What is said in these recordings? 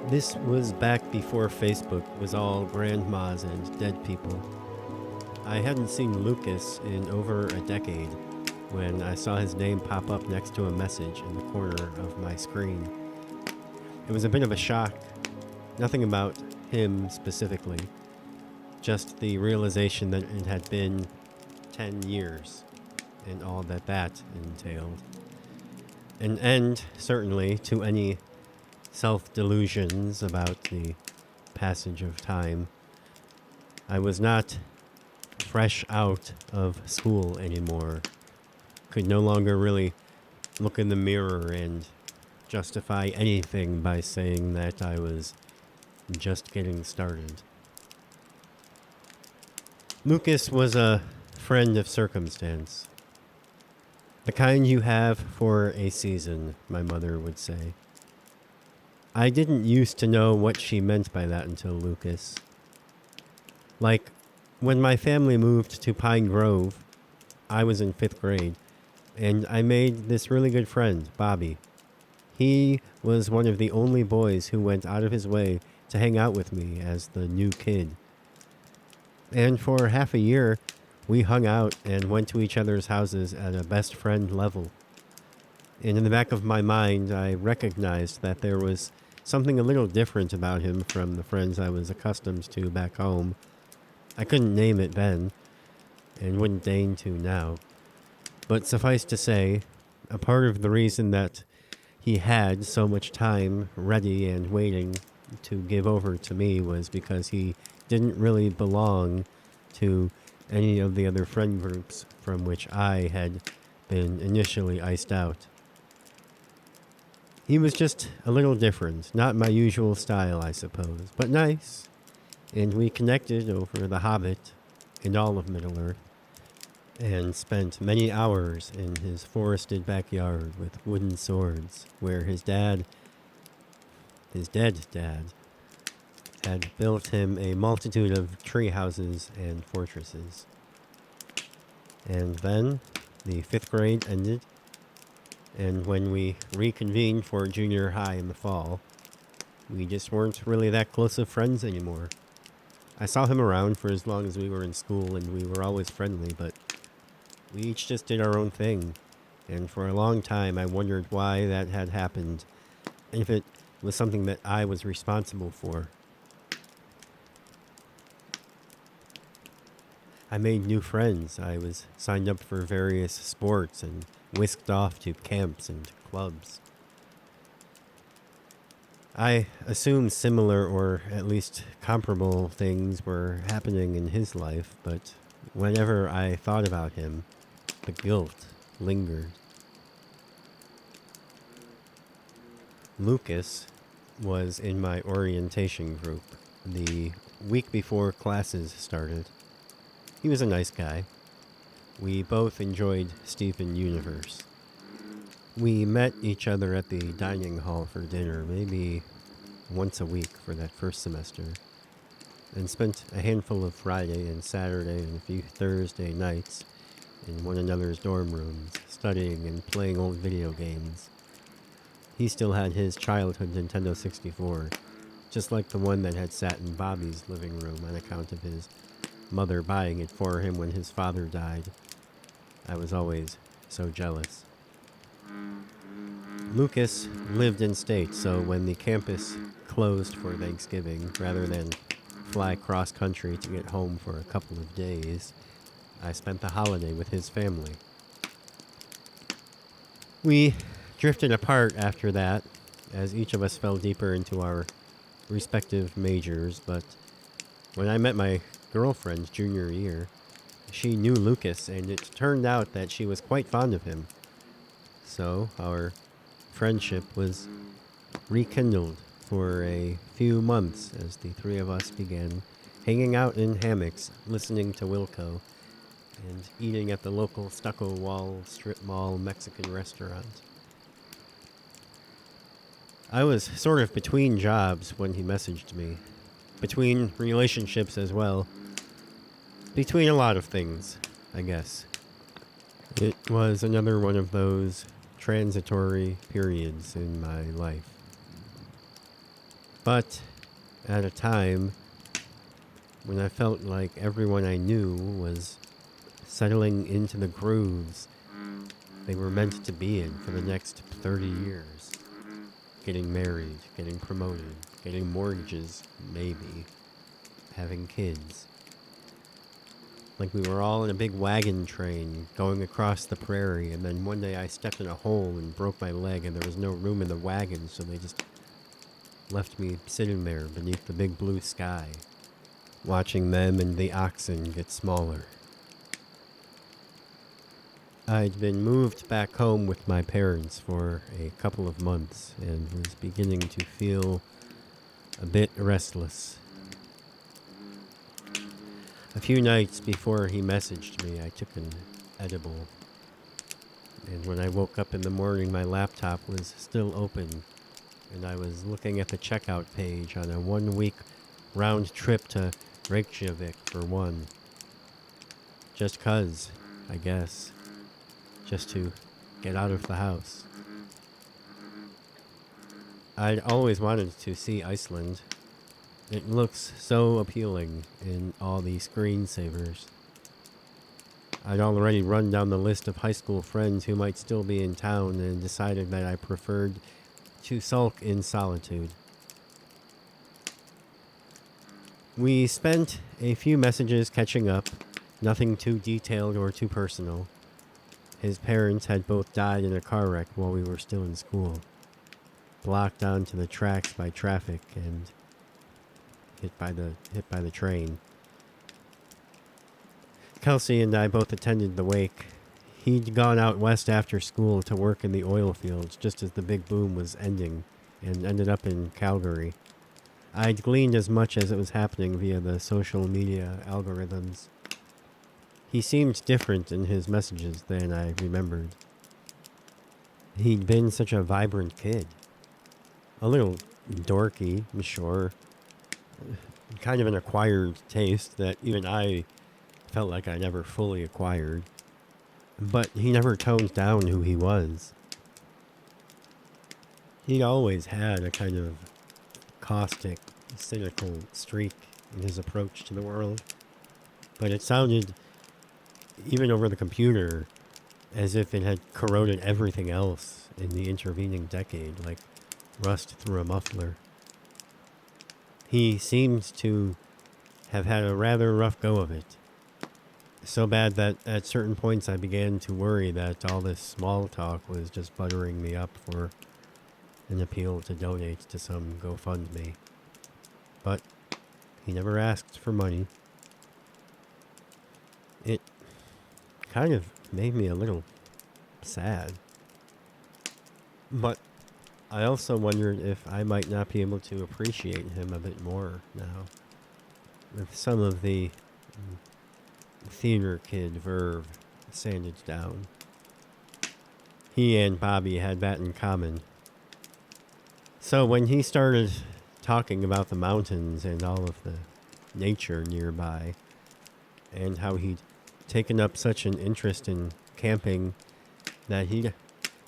This was back before Facebook was all grandmas and dead people. I hadn't seen Lucas in over a decade when I saw his name pop up next to a message in the corner of my screen. It was a bit of a shock. Nothing about him specifically, just the realization that it had been 10 years and all that entailed. An end, certainly, to any self-delusions about the passage of time. I was not fresh out of school anymore. Could no longer really look in the mirror and justify anything by saying that I was just getting started. Lucas was a friend of circumstance. The kind you have for a season, my mother would say. I didn't used to know what she meant by that until Lucas. Like, when my family moved to Pine Grove, I was in 5th grade, and I made this really good friend, Bobby. He was one of the only boys who went out of his way to hang out with me as the new kid. And for half a year, we hung out and went to each other's houses at a best friend level. And in the back of my mind, I recognized that there was something a little different about him from the friends I was accustomed to back home. I couldn't name it then, and wouldn't deign to now. But suffice to say, a part of the reason that he had so much time ready and waiting to give over to me was because he didn't really belong to any of the other friend groups from which I had been initially iced out. He was just a little different, not my usual style, I suppose, but nice. And we connected over The Hobbit and all of Middle-earth, and spent many hours in his forested backyard with wooden swords, where his dead dad, had built him a multitude of tree houses and fortresses. And then the 5th grade ended, and when we reconvened for junior high in the fall, we just weren't really that close of friends anymore. I saw him around for as long as we were in school, and we were always friendly, but we each just did our own thing. And for a long time, I wondered why that had happened, and if it was something that I was responsible for. I made new friends. I was signed up for various sports and whisked off to camps and clubs. I assume similar or at least comparable things were happening in his life, but whenever I thought about him, the guilt lingered. Lucas was in my orientation group the week before classes started. He was a nice guy. We both enjoyed Steven Universe. We met each other at the dining hall for dinner, maybe once a week for that first semester, and spent a handful of Friday and Saturday and a few Thursday nights in one another's dorm rooms, studying and playing old video games. He still had his childhood Nintendo 64, just like the one that had sat in Bobby's living room on account of his mother buying it for him when his father died. I was always so jealous. Lucas lived in state, so when the campus closed for Thanksgiving, rather than fly cross country to get home for a couple of days, I spent the holiday with his family. We drifted apart after that, as each of us fell deeper into our respective majors, but when I met my girlfriend junior year, she knew Lucas, and it turned out that she was quite fond of him. So our friendship was rekindled for a few months as the three of us began hanging out in hammocks, listening to Wilco, and eating at the local stucco wall strip mall Mexican restaurant. I was sort of between jobs when he messaged me, between relationships as well, between a lot of things, I guess. It was another one of those transitory periods in my life. But at a time when I felt like everyone I knew was settling into the grooves they were meant to be in for the next 30 years. Getting married, getting promoted, getting mortgages, maybe, having kids. Like we were all in a big wagon train going across the prairie, and then one day I stepped in a hole and broke my leg, and there was no room in the wagon, so they just left me sitting there beneath the big blue sky, watching them and the oxen get smaller. I'd been moved back home with my parents for a couple of months and was beginning to feel a bit restless. A few nights before he messaged me, I took an edible. And when I woke up in the morning, my laptop was still open, and I was looking at the checkout page on a 1-week round trip to Reykjavik for one. Just 'cause, I guess. Just to get out of the house. I'd always wanted to see Iceland. It looks so appealing in all the screensavers. I'd already run down the list of high school friends who might still be in town and decided that I preferred to sulk in solitude. We spent a few messages catching up, nothing too detailed or too personal. His parents had both died in a car wreck while we were still in school, blocked onto the tracks by traffic and hit by the train. Kelsey and I both attended the wake. He'd gone out west after school to work in the oil fields just as the big boom was ending and ended up in Calgary. I'd gleaned as much as it was happening via the social media algorithms. He seemed different in his messages than I remembered. He'd been such a vibrant kid. A little dorky, sure. Kind of an acquired taste that even I felt like I never fully acquired. But he never toned down who he was. He'd always had a kind of caustic, cynical streak in his approach to the world. But it sounded, even over the computer, as if it had corroded everything else in the intervening decade, like rust through a muffler. He seemed to have had a rather rough go of it. So bad that at certain points I began to worry that all this small talk was just buttering me up for an appeal to donate to some GoFundMe. But he never asked for money. It kind of made me a little sad. But I also wondered if I might not be able to appreciate him a bit more now, with some of the theater kid verve sanded down. He and Bobby had that in common. So when he started talking about the mountains and all of the nature nearby, and how he'd taken up such an interest in camping that he'd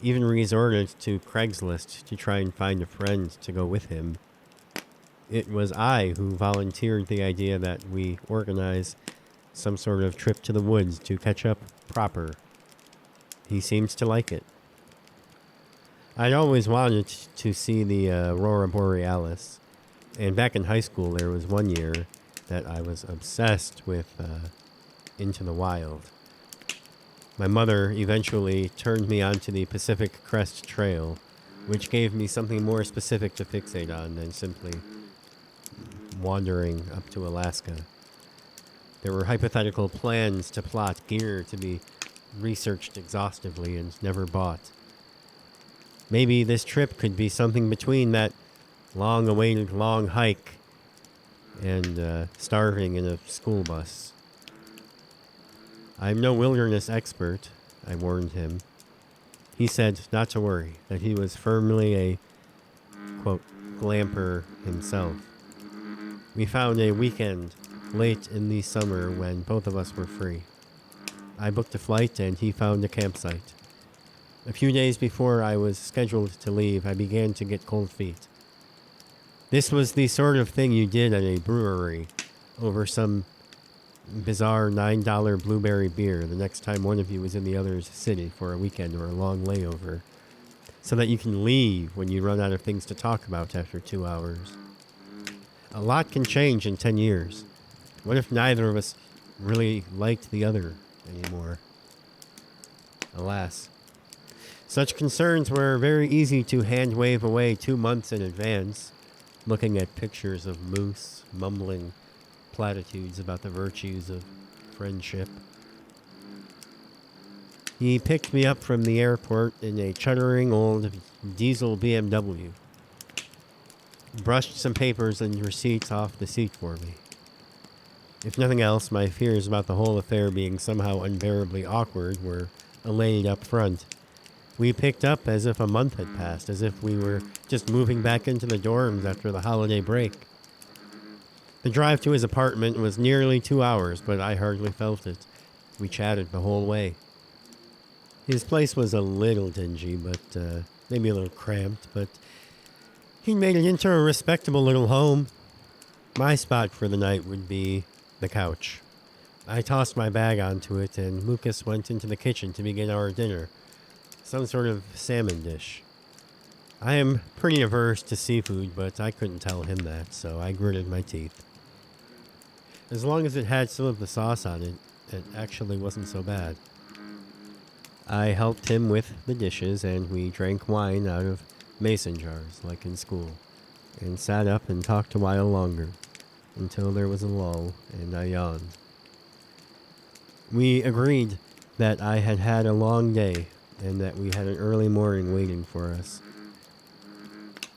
even resorted to Craigslist to try and find a friend to go with him, it was I who volunteered the idea that we organize some sort of trip to the woods to catch up proper. He seems to like it. I'd always wanted to see the Aurora Borealis, and back in high school there was one year that I was obsessed with Into the Wild. My mother eventually turned me onto the Pacific Crest Trail, which gave me something more specific to fixate on than simply wandering up to Alaska. There were hypothetical plans to plot, gear to be researched exhaustively and never bought. Maybe this trip could be something between that long-awaited long hike and starving in a school bus. I'm no wilderness expert, I warned him. He said not to worry, that he was firmly a, quote, glamper himself. We found a weekend late in the summer when both of us were free. I booked a flight and he found a campsite. A few days before I was scheduled to leave, I began to get cold feet. This was the sort of thing you did at a brewery over some bizarre $9 blueberry beer the next time one of you was in the other's city for a weekend or a long layover, so that you can leave when you run out of things to talk about after 2 hours. A lot can change in 10 years. What if neither of us really liked the other anymore? Alas. Such concerns were very easy to hand-wave away 2 months in advance, looking at pictures of Moose mumbling platitudes about the virtues of friendship. He picked me up from the airport in a chuttering old diesel BMW, brushed some papers and receipts off the seat for me. If nothing else, my fears about the whole affair being somehow unbearably awkward were allayed up front. We picked up as if a month had passed, as if we were just moving back into the dorms after the holiday break. The drive to his apartment was nearly 2 hours, but I hardly felt it. We chatted the whole way. His place was a little dingy, but maybe a little cramped, but he made it into a respectable little home. My spot for the night would be the couch. I tossed my bag onto it, and Lucas went into the kitchen to begin our dinner. Some sort of salmon dish. I am pretty averse to seafood, but I couldn't tell him that, so I gritted my teeth. As long as it had some of the sauce on it, it actually wasn't so bad. I helped him with the dishes, and we drank wine out of mason jars, like in school, and sat up and talked a while longer, until there was a lull, and I yawned. We agreed that I had had a long day, and that we had an early morning waiting for us.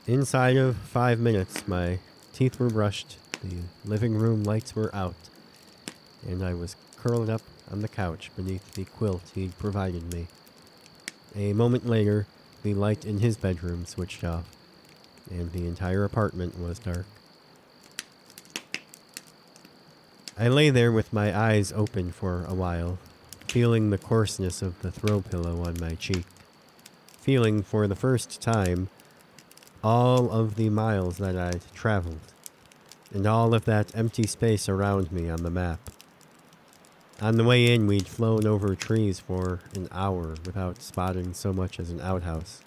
Inside of 5 minutes, my teeth were brushed, the living room lights were out, and I was curled up on the couch beneath the quilt he'd provided me. A moment later, the light in his bedroom switched off, and the entire apartment was dark. I lay there with my eyes open for a while, feeling the coarseness of the throw pillow on my cheek, feeling for the first time all of the miles that I'd traveled, and all of that empty space around me on the map. On the way in, we'd flown over trees for an hour without spotting so much as an outhouse.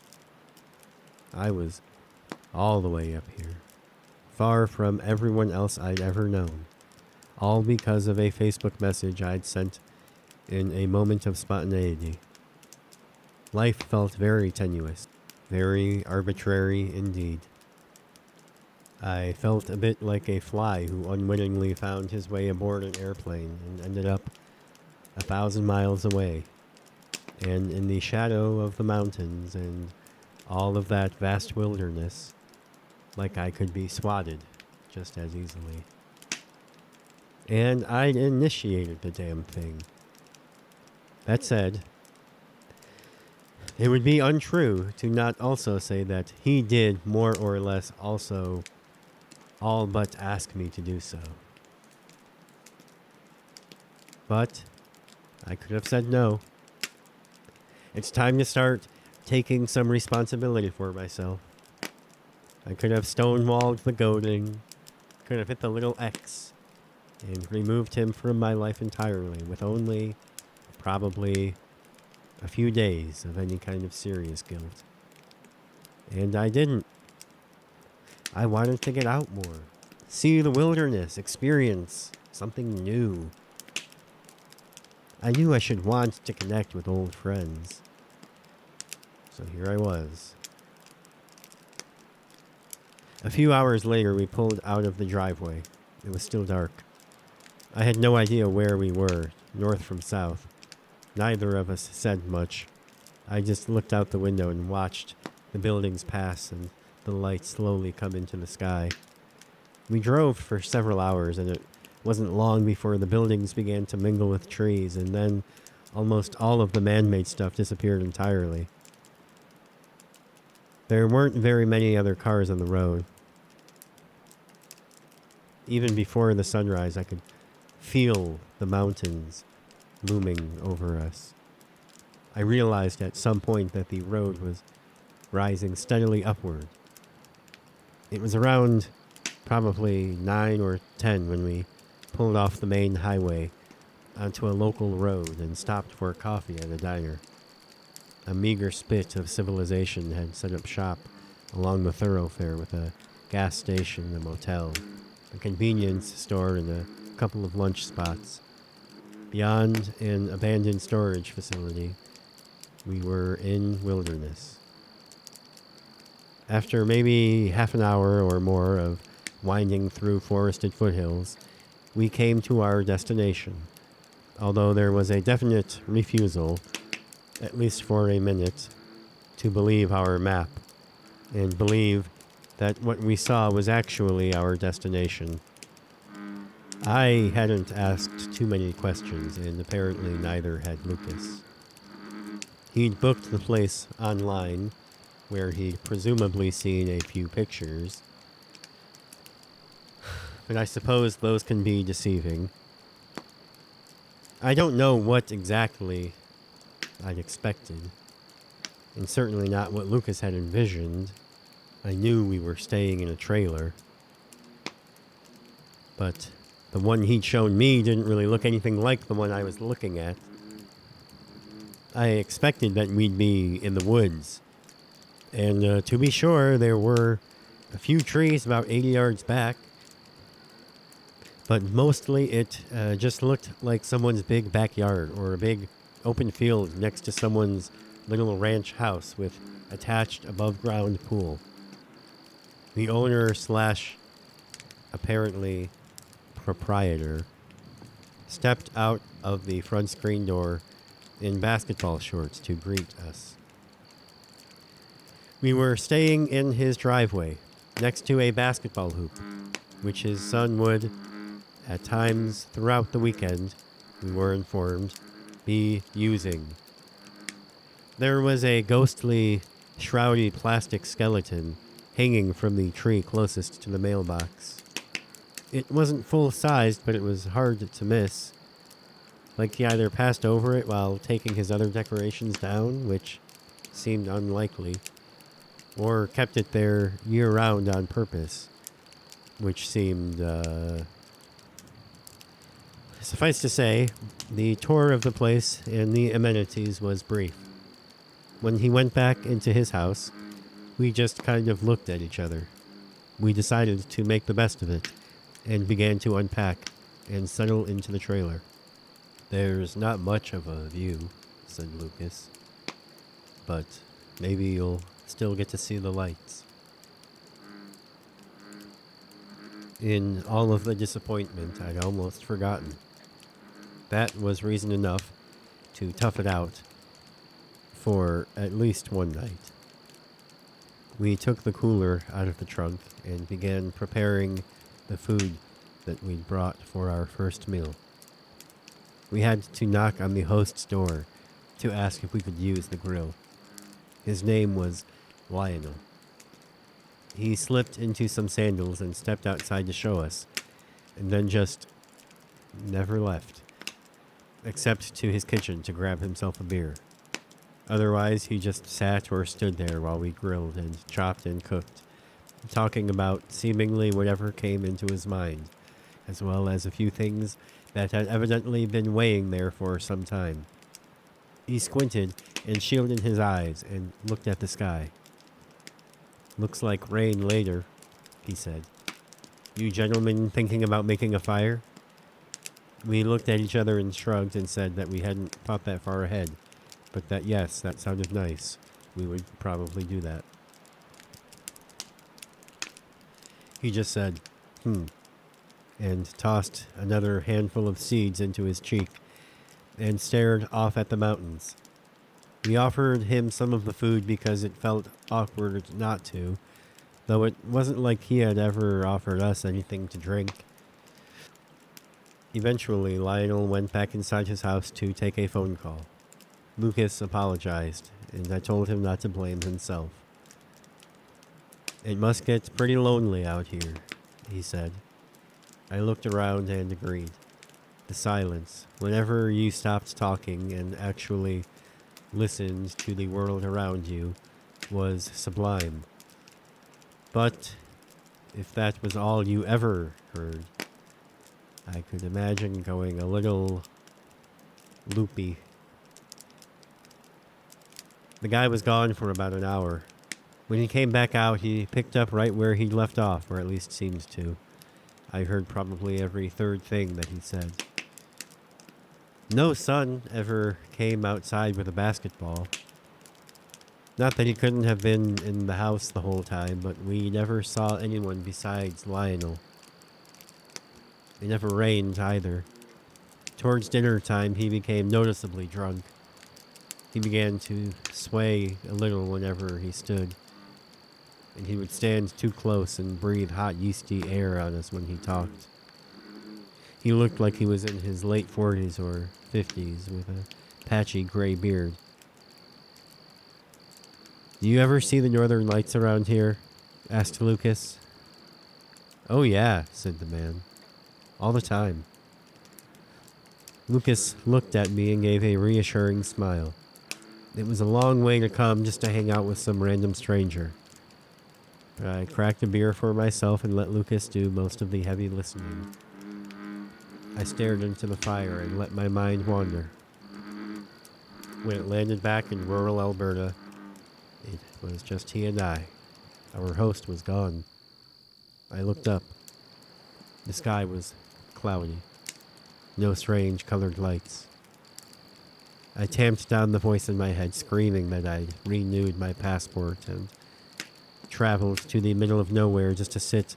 I was all the way up here, far from everyone else I'd ever known, all because of a Facebook message I'd sent in a moment of spontaneity. Life felt very tenuous, very arbitrary indeed. I felt a bit like a fly who unwittingly found his way aboard an airplane and ended up 1,000 miles away, and in the shadow of the mountains and all of that vast wilderness, like I could be swatted just as easily. And I'd initiated the damn thing. That said, it would be untrue to not also say that he did more or less also all but ask me to do so. But I could have said no. It's time to start taking some responsibility for myself. I could have stonewalled the goading, could have hit the little X, and removed him from my life entirely with only, probably, a few days of any kind of serious guilt. And I didn't. I wanted to get out more, see the wilderness, experience something new. I knew I should want to connect with old friends. So here I was. A few hours later, we pulled out of the driveway. It was still dark. I had no idea where we were, north from south. Neither of us said much. I just looked out the window and watched the buildings pass and the light slowly come into the sky. We drove for several hours, and it wasn't long before the buildings began to mingle with trees, and then almost all of the man-made stuff disappeared entirely. There weren't very many other cars on the road. Even before the sunrise, I could feel the mountains looming over us. I realized at some point that the road was rising steadily upward. It was around probably 9 or 10 when we pulled off the main highway onto a local road and stopped for coffee at a diner. A meager spit of civilization had set up shop along the thoroughfare with a gas station, a motel, a convenience store, and a couple of lunch spots. Beyond an abandoned storage facility, we were in wilderness. After maybe half an hour or more of winding through forested foothills, we came to our destination, although there was a definite refusal, at least for a minute, to believe our map and believe that what we saw was actually our destination. I hadn't asked too many questions, and apparently neither had Lucas. He'd booked the place online, where he'd presumably seen a few pictures, but I suppose those can be deceiving. I don't know what exactly I'd expected, and certainly not what Lucas had envisioned. I knew we were staying in a trailer, but the one he'd shown me didn't really look anything like the one I was looking at. I expected that we'd be in the woods, and to be sure, there were a few trees about 80 yards back, but mostly it just looked like someone's big backyard or a big open field next to someone's little ranch house with attached above-ground pool. The owner / apparently proprietor stepped out of the front screen door in basketball shorts to greet us. We were staying in his driveway next to a basketball hoop, which his son would, at times throughout the weekend, we were informed, be using. There was a ghostly, shroudy plastic skeleton hanging from the tree closest to the mailbox. It wasn't full-sized, but it was hard to miss. Like he either passed over it while taking his other decorations down, which seemed unlikely, or kept it there year-round on purpose, which seemed, Suffice to say, the tour of the place and the amenities was brief. When he went back into his house, we just kind of looked at each other. We decided to make the best of it, and began to unpack and settle into the trailer. "There's not much of a view," said Lucas, "but maybe you'll still get to see the lights." In all of the disappointment, I'd almost forgotten. That was reason enough to tough it out for at least one night. We took the cooler out of the trunk and began preparing the food that we'd brought for our first meal. We had to knock on the host's door to ask if we could use the grill. His name was Lionel. He slipped into some sandals and stepped outside to show us, and then just never left, except to his kitchen to grab himself a beer. Otherwise, he just sat or stood there while we grilled and chopped and cooked, talking about seemingly whatever came into his mind, as well as a few things that had evidently been weighing there for some time. He squinted and shielded his eyes and looked at the sky. "Looks like rain later," he said. "You gentlemen thinking about making a fire?" We looked at each other and shrugged and said that we hadn't thought that far ahead, but that yes, that sounded nice. We would probably do that. He just said, and tossed another handful of seeds into his cheek and stared off at the mountains. We offered him some of the food because it felt awkward not to, though it wasn't like he had ever offered us anything to drink. Eventually, Lionel went back inside his house to take a phone call. Lucas apologized, and I told him not to blame himself. "It must get pretty lonely out here," he said. I looked around and agreed. The silence, whenever you stopped talking and actually listened to the world around you, was sublime. But if that was all you ever heard, I could imagine going a little loopy. The guy was gone for about an hour. When he came back out, he picked up right where he'd left off, or at least seemed to. I heard probably every third thing that he said. No son ever came outside with a basketball. Not that he couldn't have been in the house the whole time, but we never saw anyone besides Lionel. It never rained either. Towards dinner time, he became noticeably drunk. He began to sway a little whenever he stood, and he would stand too close and breathe hot, yeasty air on us when he talked. He looked like he was in his late 40s or 50s with a patchy gray beard. "Do you ever see the northern lights around here?" asked Lucas. "Oh yeah," said the man. "All the time." Lucas looked at me and gave a reassuring smile. It was a long way to come just to hang out with some random stranger. But I cracked a beer for myself and let Lucas do most of the heavy listening. I stared into the fire and let my mind wander. When it landed back in rural Alberta, it was just he and I. Our host was gone. I looked up. The sky was cloudy. No strange colored lights. I tamped down the voice in my head, screaming that I'd renewed my passport and traveled to the middle of nowhere just to sit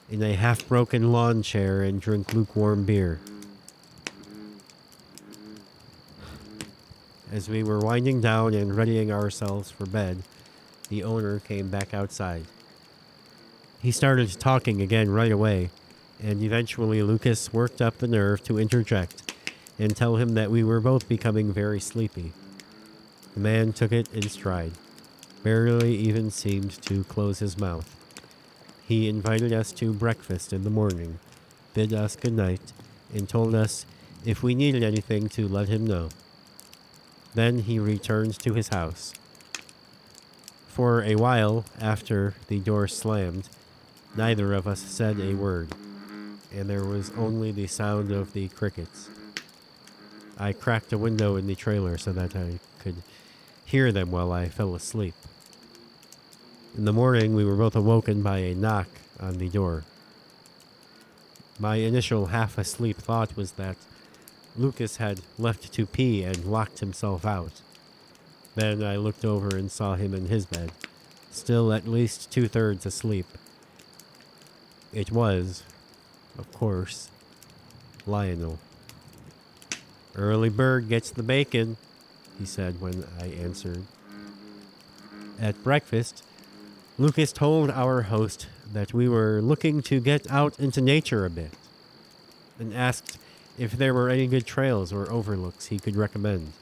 in a half-broken lawn chair and drink lukewarm beer. As we were winding down and readying ourselves for bed, the owner came back outside. He started talking again right away, and eventually Lucas worked up the nerve to interject and tell him that we were both becoming very sleepy. The man took it in stride, barely even seemed to close his mouth. He invited us to breakfast in the morning, bid us good night, and told us if we needed anything to let him know. Then he returned to his house. For a while after the door slammed, neither of us said a word, and there was only the sound of the crickets. I cracked a window in the trailer so that I could hear them while I fell asleep. In the morning, we were both awoken by a knock on the door. My initial half-asleep thought was that Lucas had left to pee and locked himself out. Then I looked over and saw him in his bed, still at least 2/3 asleep. It was, of course, Lionel. "Early bird gets the bacon," he said when I answered. At breakfast, Lucas told our host that we were looking to get out into nature a bit, and asked if there were any good trails or overlooks he could recommend.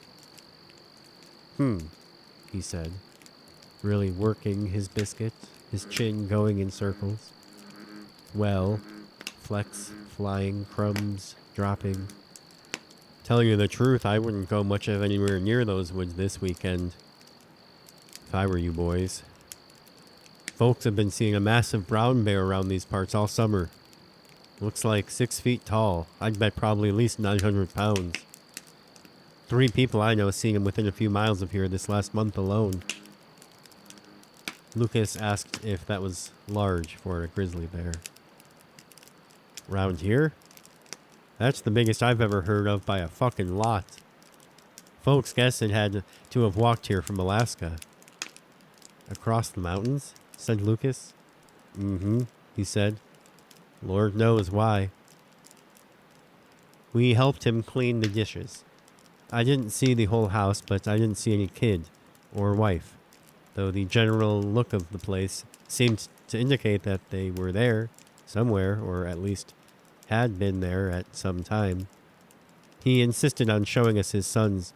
He said, really working his biscuit, his chin going in circles. Well, flecks, flying, crumbs, dropping. Tell you the truth, I wouldn't go much of anywhere near those woods this weekend, if I were you boys. Folks have been seeing a massive brown bear around these parts all summer. Looks like 6 feet tall. I'd bet probably at least 900 pounds. 3 people I know seen him within a few miles of here this last month alone. Lucas asked if that was large for a grizzly bear. Round here? That's the biggest I've ever heard of by a fucking lot. Folks guess it had to have walked here from Alaska. Across the mountains? Said Lucas. He said. Lord knows why. We helped him clean the dishes. I didn't see the whole house, but I didn't see any kid or wife, though the general look of the place seemed to indicate that they were there somewhere, or at least had been there at some time. He insisted on showing us his son's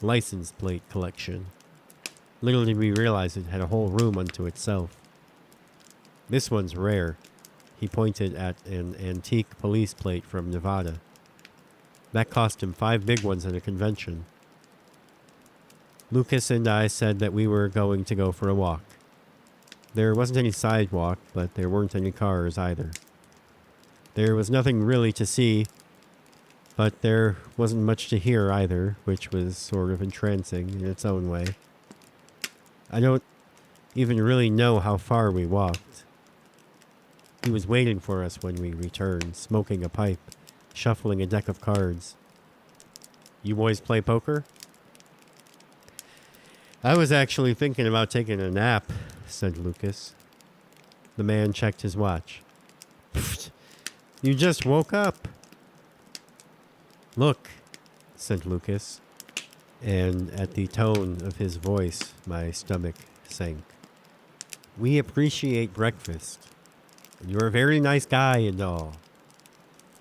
license plate collection. Little did we realize it had a whole room unto itself. This one's rare. He pointed at an antique police plate from Nevada. That cost him 5 big ones at a convention. Lucas and I said that we were going to go for a walk. There wasn't any sidewalk, but there weren't any cars either. There was nothing really to see, but there wasn't much to hear either, which was sort of entrancing in its own way. I don't even really know how far we walked. He was waiting for us when we returned, smoking a pipe, shuffling a deck of cards. You boys play poker? I was actually thinking about taking a nap, said Lucas. The man checked his watch. Pfft, you just woke up. Look, said Lucas, and at the tone of his voice, my stomach sank. We appreciate breakfast. You're a very nice guy and all.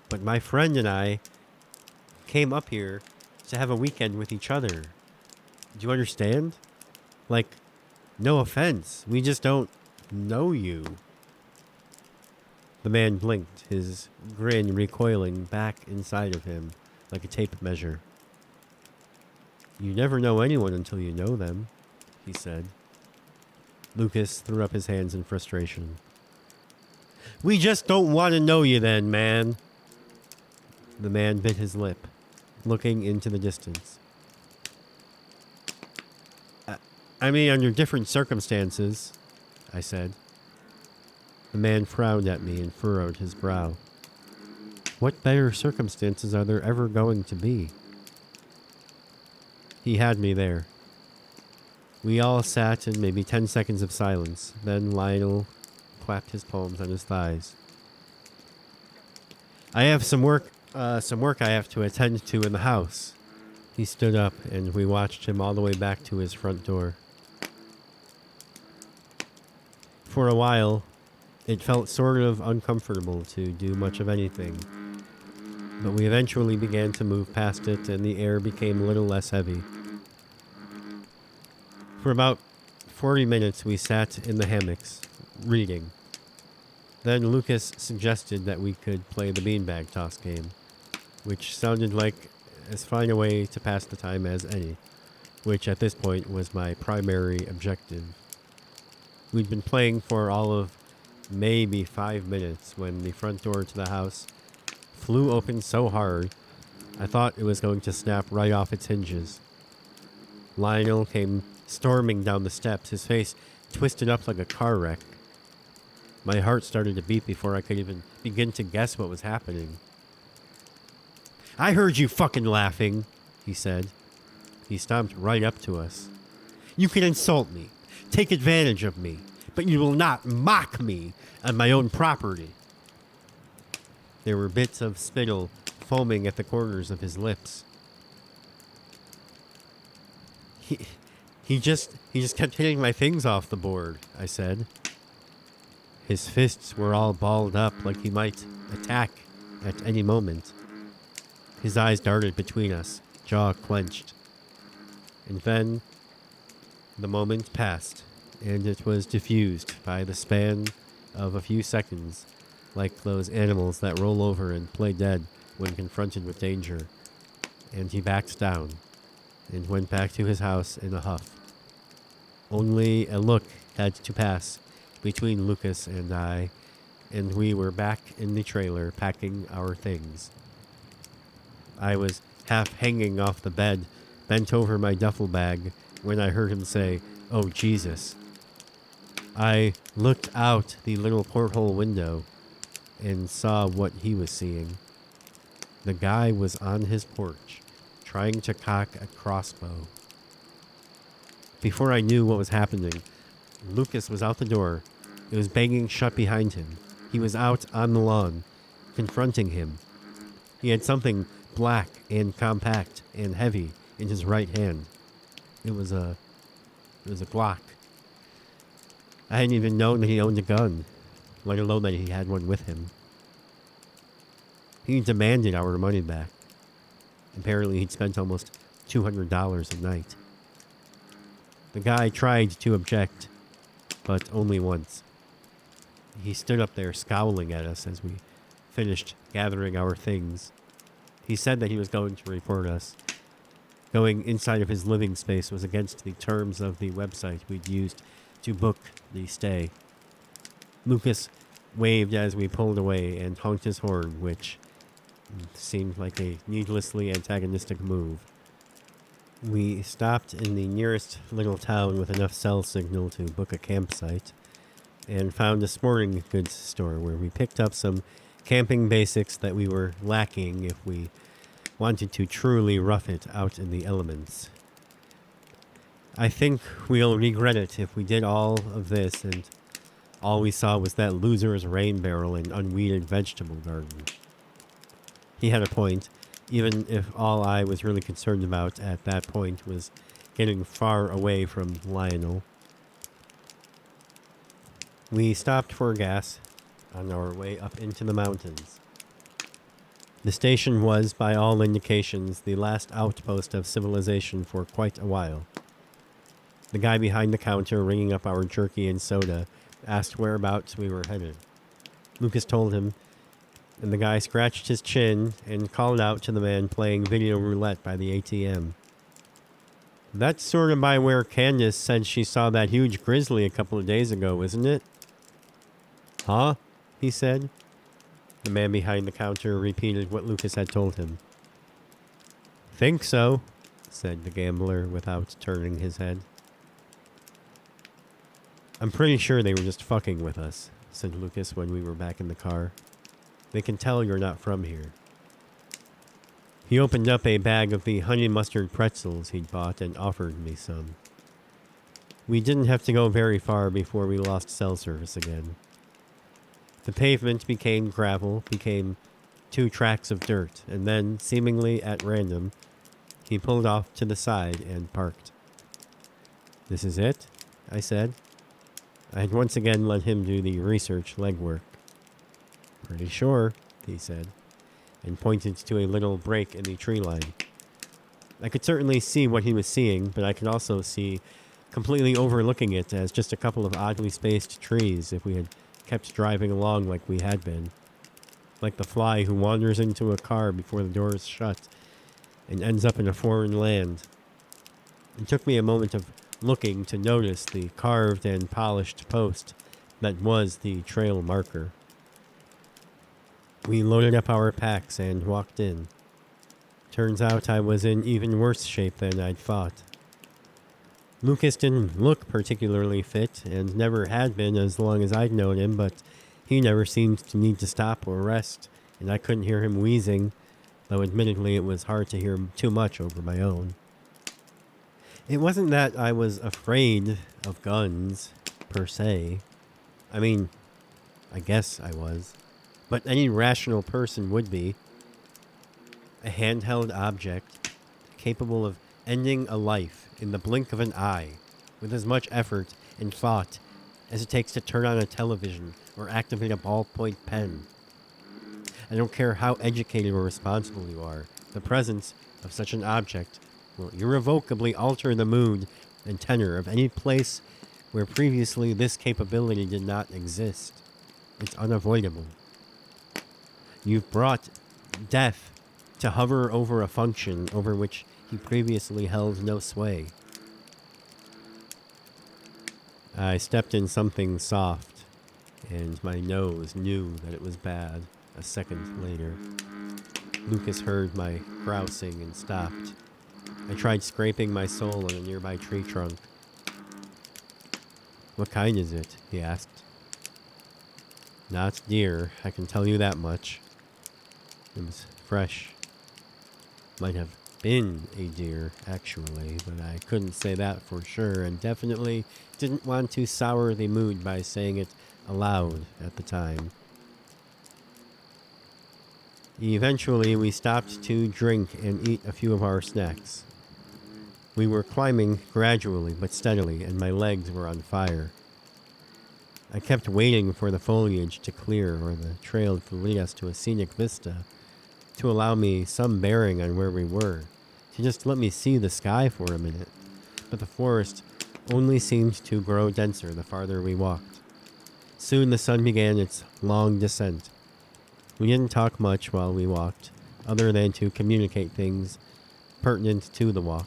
But my friend and I came up here to have a weekend with each other. Do you understand? Like, no offense. We just don't know you. The man blinked, his grin recoiling back inside of him like a tape measure. You never know anyone until you know them, he said. Lucas threw up his hands in frustration. We just don't want to know you then, man. The man bit his lip, looking into the distance. I mean, under different circumstances, I said. The man frowned at me and furrowed his brow. What better circumstances are there ever going to be? He had me there. We all sat in maybe 10 seconds of silence. Then Lionel clapped his palms on his thighs. I have some work I have to attend to in the house. He stood up and we watched him all the way back to his front door. For a while, it felt sort of uncomfortable to do much of anything. But we eventually began to move past it and the air became a little less heavy. For about 40 minutes we sat in the hammocks, reading. Then Lucas suggested that we could play the beanbag toss game, which sounded like as fine a way to pass the time as any, which at this point was my primary objective. We'd been playing for all of maybe 5 minutes when the front door to the house flew open so hard I thought it was going to snap right off its hinges. Lionel came storming down the steps, his face twisted up like a car wreck. My heart started to beat before I could even begin to guess what was happening. I heard you fucking laughing, he said. He stomped right up to us. You can insult me, take advantage of me, but you will not mock me on my own property. There were bits of spittle foaming at the corners of his lips. He just kept hitting my things off the board, I said. His fists were all balled up like he might attack at any moment. His eyes darted between us, jaw clenched. And then the moment passed, and it was diffused by the span of a few seconds, like those animals that roll over and play dead when confronted with danger. And he backed down and went back to his house in a huff. Only a look had to pass between Lucas and I, and we were back in the trailer packing our things. I was half hanging off the bed, bent over my duffel bag, when I heard him say, "Oh, Jesus." I looked out the little porthole window and saw what he was seeing. The guy was on his porch, trying to cock a crossbow. Before I knew what was happening, Lucas was out the door. It was banging shut behind him. He was out on the lawn, confronting him. He had something black and compact and heavy in his right hand. It was a Glock. I hadn't even known that he owned a gun, let alone that he had one with him. He demanded our money back. Apparently he'd spent almost $200 a night. The guy tried to object, but only once. He stood up there scowling at us as we finished gathering our things. He said that he was going to report us. Going inside of his living space was against the terms of the website we'd used to book the stay. Lucas waved as we pulled away and honked his horn, which seemed like a needlessly antagonistic move. We stopped in the nearest little town with enough cell signal to book a campsite and found a sporting goods store where we picked up some camping basics that we were lacking if we wanted to truly rough it out in the elements. I think we'll regret it if we did all of this and all we saw was that loser's rain barrel and unweeded vegetable garden. He had a point, even if all I was really concerned about at that point was getting far away from Lionel. We stopped for gas on our way up into the mountains. The station was, by all indications, the last outpost of civilization for quite a while. The guy behind the counter ringing up our jerky and soda asked whereabouts we were headed. Lucas told him, and the guy scratched his chin and called out to the man playing video roulette by the ATM. That's sort of by where Candace said she saw that huge grizzly a couple of days ago, isn't it? Huh? He said. The man behind the counter repeated what Lucas had told him. Think so, said the gambler without turning his head. I'm pretty sure they were just fucking with us, said Lucas when we were back in the car. They can tell you're not from here. He opened up a bag of the honey mustard pretzels he'd bought and offered me some. We didn't have to go very far before we lost cell service again. The pavement became gravel, became 2 tracks of dirt, and then, seemingly at random, he pulled off to the side and parked. This is it? I said. I had once again let him do the research legwork. Pretty sure, he said, and pointed to a little break in the tree line. I could certainly see what he was seeing, but I could also see completely overlooking it as just a couple of oddly spaced trees if we had kept driving along like we had been. Like the fly who wanders into a car before the door is shut and ends up in a foreign land. It took me a moment of looking to notice the carved and polished post that was the trail marker. We loaded up our packs and walked in. Turns out I was in even worse shape than I'd thought. Lucas didn't look particularly fit and never had been as long as I'd known him, but he never seemed to need to stop or rest, and I couldn't hear him wheezing, though admittedly it was hard to hear too much over my own. It wasn't that I was afraid of guns, per se. I mean, I guess I was. But any rational person would be. A handheld object capable of ending a life in the blink of an eye with as much effort and thought as it takes to turn on a television or activate a ballpoint pen. I don't care how educated or responsible you are, the presence of such an object will irrevocably alter the mood and tenor of any place where previously this capability did not exist. It's unavoidable. You've brought death to hover over a function over which he previously held no sway. I stepped in something soft, and my nose knew that it was bad a second later. Lucas heard my grousing and stopped. I tried scraping my sole on a nearby tree trunk. What kind is it? He asked. Not deer, I can tell you that much. It was fresh. Might have been a deer, actually, but I couldn't say that for sure, and definitely didn't want to sour the mood by saying it aloud at the time. Eventually, we stopped to drink and eat a few of our snacks. We were climbing gradually but steadily, and my legs were on fire. I kept waiting for the foliage to clear or the trail to lead us to a scenic vista, to allow me some bearing on where we were, to just let me see the sky for a minute. But the forest only seemed to grow denser the farther we walked. Soon the sun began its long descent. We didn't talk much while we walked, other than to communicate things pertinent to the walk.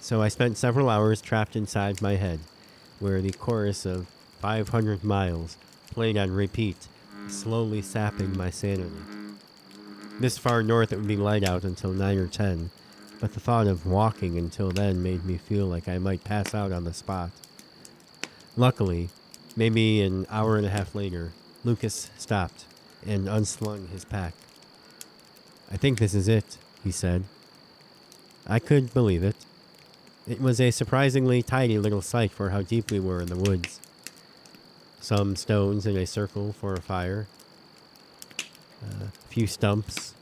So I spent several hours trapped inside my head, where the chorus of 500 miles played on repeat, slowly sapping my sanity. This far north it would be light out until 9 or 10, but the thought of walking until then made me feel like I might pass out on the spot. Luckily, maybe an hour and a half later, Lucas stopped and unslung his pack. "I think this is it," he said. I could believe it. It was a surprisingly tidy little site for how deep we were in the woods. Some stones in a circle for a fire, a few stumps,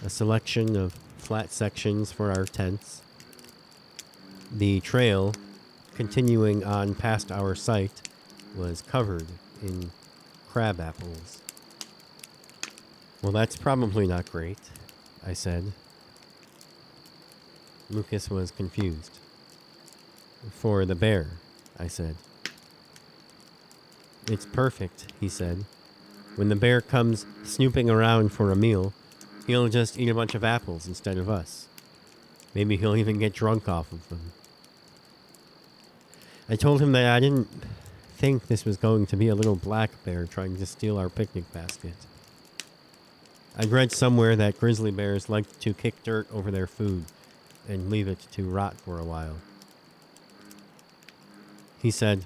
a selection of flat sections for our tents. The trail, continuing on past our site, was covered in crab apples. "Well, that's probably not great," I said. Lucas was confused. "For the bear," I said. "It's perfect," he said. "When the bear comes snooping around for a meal, he'll just eat a bunch of apples instead of us. Maybe he'll even get drunk off of them." I told him that I didn't think this was going to be a little black bear trying to steal our picnic basket. I'd read somewhere that grizzly bears like to kick dirt over their food and leave it to rot for a while. He said,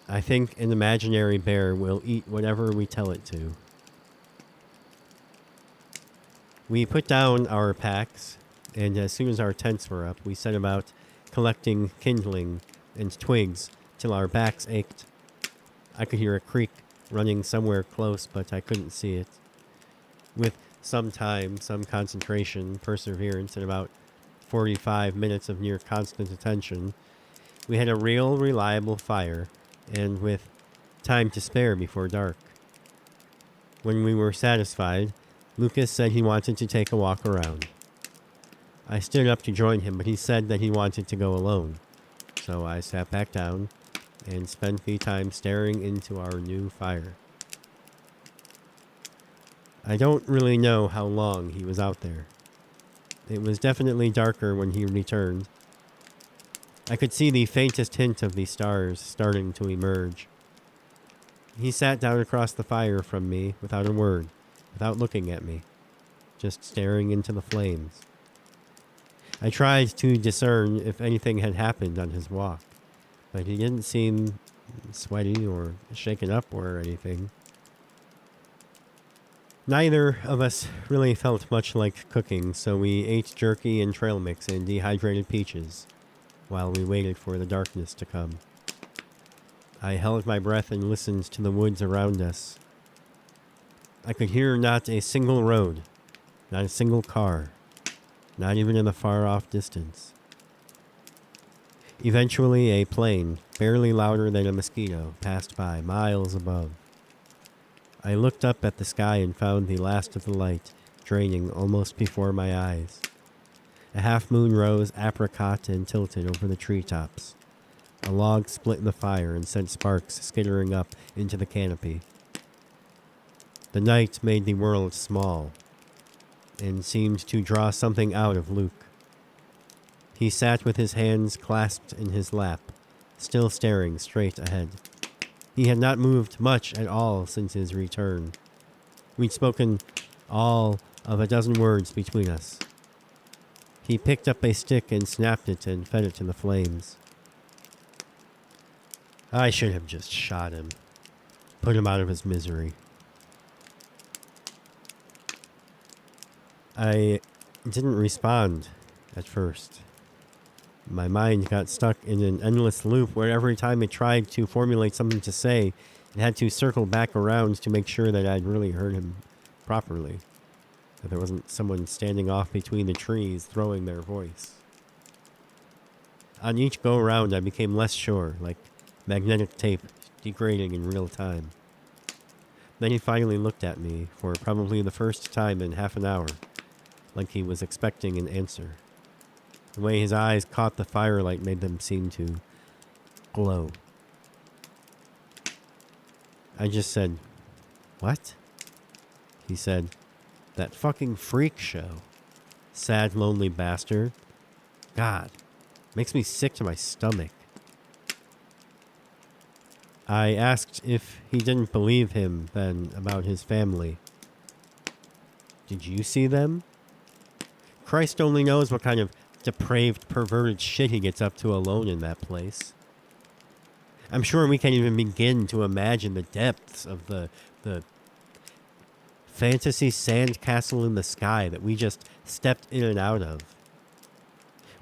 "I think an imaginary bear will eat whatever we tell it to." We put down our packs, and as soon as our tents were up, we set about collecting kindling and twigs till our backs ached. I could hear a creek running somewhere close, but I couldn't see it. With some time, some concentration, perseverance, and about 45 minutes of near constant attention, we had a real, reliable fire, and with time to spare before dark. When we were satisfied, Lucas said he wanted to take a walk around. I stood up to join him, but he said that he wanted to go alone. So I sat back down and spent the time staring into our new fire. I don't really know how long he was out there. It was definitely darker when he returned. I could see the faintest hint of the stars starting to emerge. He sat down across the fire from me without a word, without looking at me, just staring into the flames. I tried to discern if anything had happened on his walk, but he didn't seem sweaty or shaken up or anything. Neither of us really felt much like cooking, so we ate jerky and trail mix and dehydrated peaches while we waited for the darkness to come. I held my breath and listened to the woods around us. I could hear not a single road, not a single car, not even in the far-off distance. Eventually, a plane, barely louder than a mosquito, passed by, miles above. I looked up at the sky and found the last of the light draining almost before my eyes. A half-moon rose apricot and tilted over the treetops. A log split in the fire and sent sparks skittering up into the canopy. The night made the world small and seemed to draw something out of Luke. He sat with his hands clasped in his lap, still staring straight ahead. He had not moved much at all since his return. We'd spoken all of a dozen words between us. He picked up a stick and snapped it and fed it to the flames. I should have just shot him, put him out of his misery. I didn't respond at first. My mind got stuck in an endless loop where every time it tried to formulate something to say, it had to circle back around to make sure that I'd really heard him properly, that there wasn't someone standing off between the trees throwing their voice. On each go-around, I became less sure, like magnetic tape degrading in real time. Then he finally looked at me for probably the first time in half an hour, like he was expecting an answer. The way his eyes caught the firelight made them seem to glow. I just said, "What?" He said, "That fucking freak show. Sad, lonely bastard. God, makes me sick to my stomach." I asked if he didn't believe him then about his family. Did you see them? Christ only knows what kind of depraved, perverted shit he gets up to alone in that place. I'm sure we can't even begin to imagine the depths of the fantasy sandcastle in the sky that we just stepped in and out of.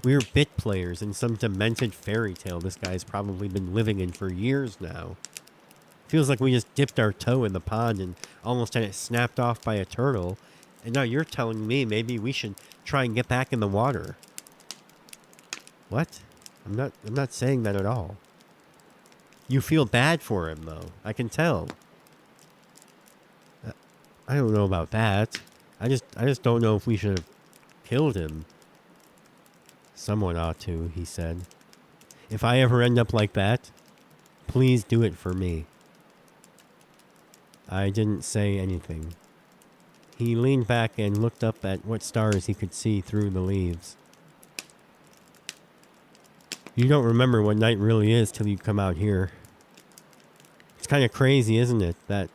We're bit players in some demented fairy tale this guy's probably been living in for years now. Feels like we just dipped our toe in the pond and almost had it snapped off by a turtle, and now you're telling me maybe we should try and get back in the water. What? I'm not saying that at all. You feel bad for him, though. I can tell. I don't know about that. I just don't know if we should have killed him. Someone ought to, he said. If I ever end up like that, please do it for me. I didn't say anything. He leaned back and looked up at what stars he could see through the leaves. You don't remember what night really is till you come out here. It's kind of crazy, isn't it, that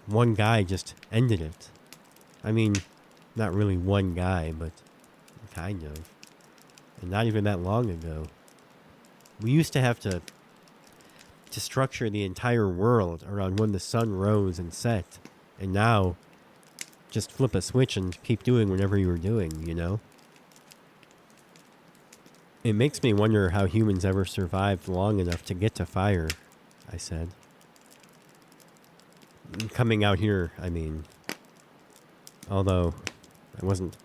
one guy just ended it. I mean, not really one guy, but kind of. And not even that long ago. We used to have to structure the entire world around when the sun rose and set. And now, just flip a switch and keep doing whatever you were doing, you know? It makes me wonder how humans ever survived long enough to get to fire, I said. Coming out here, I mean. Although, I wasn't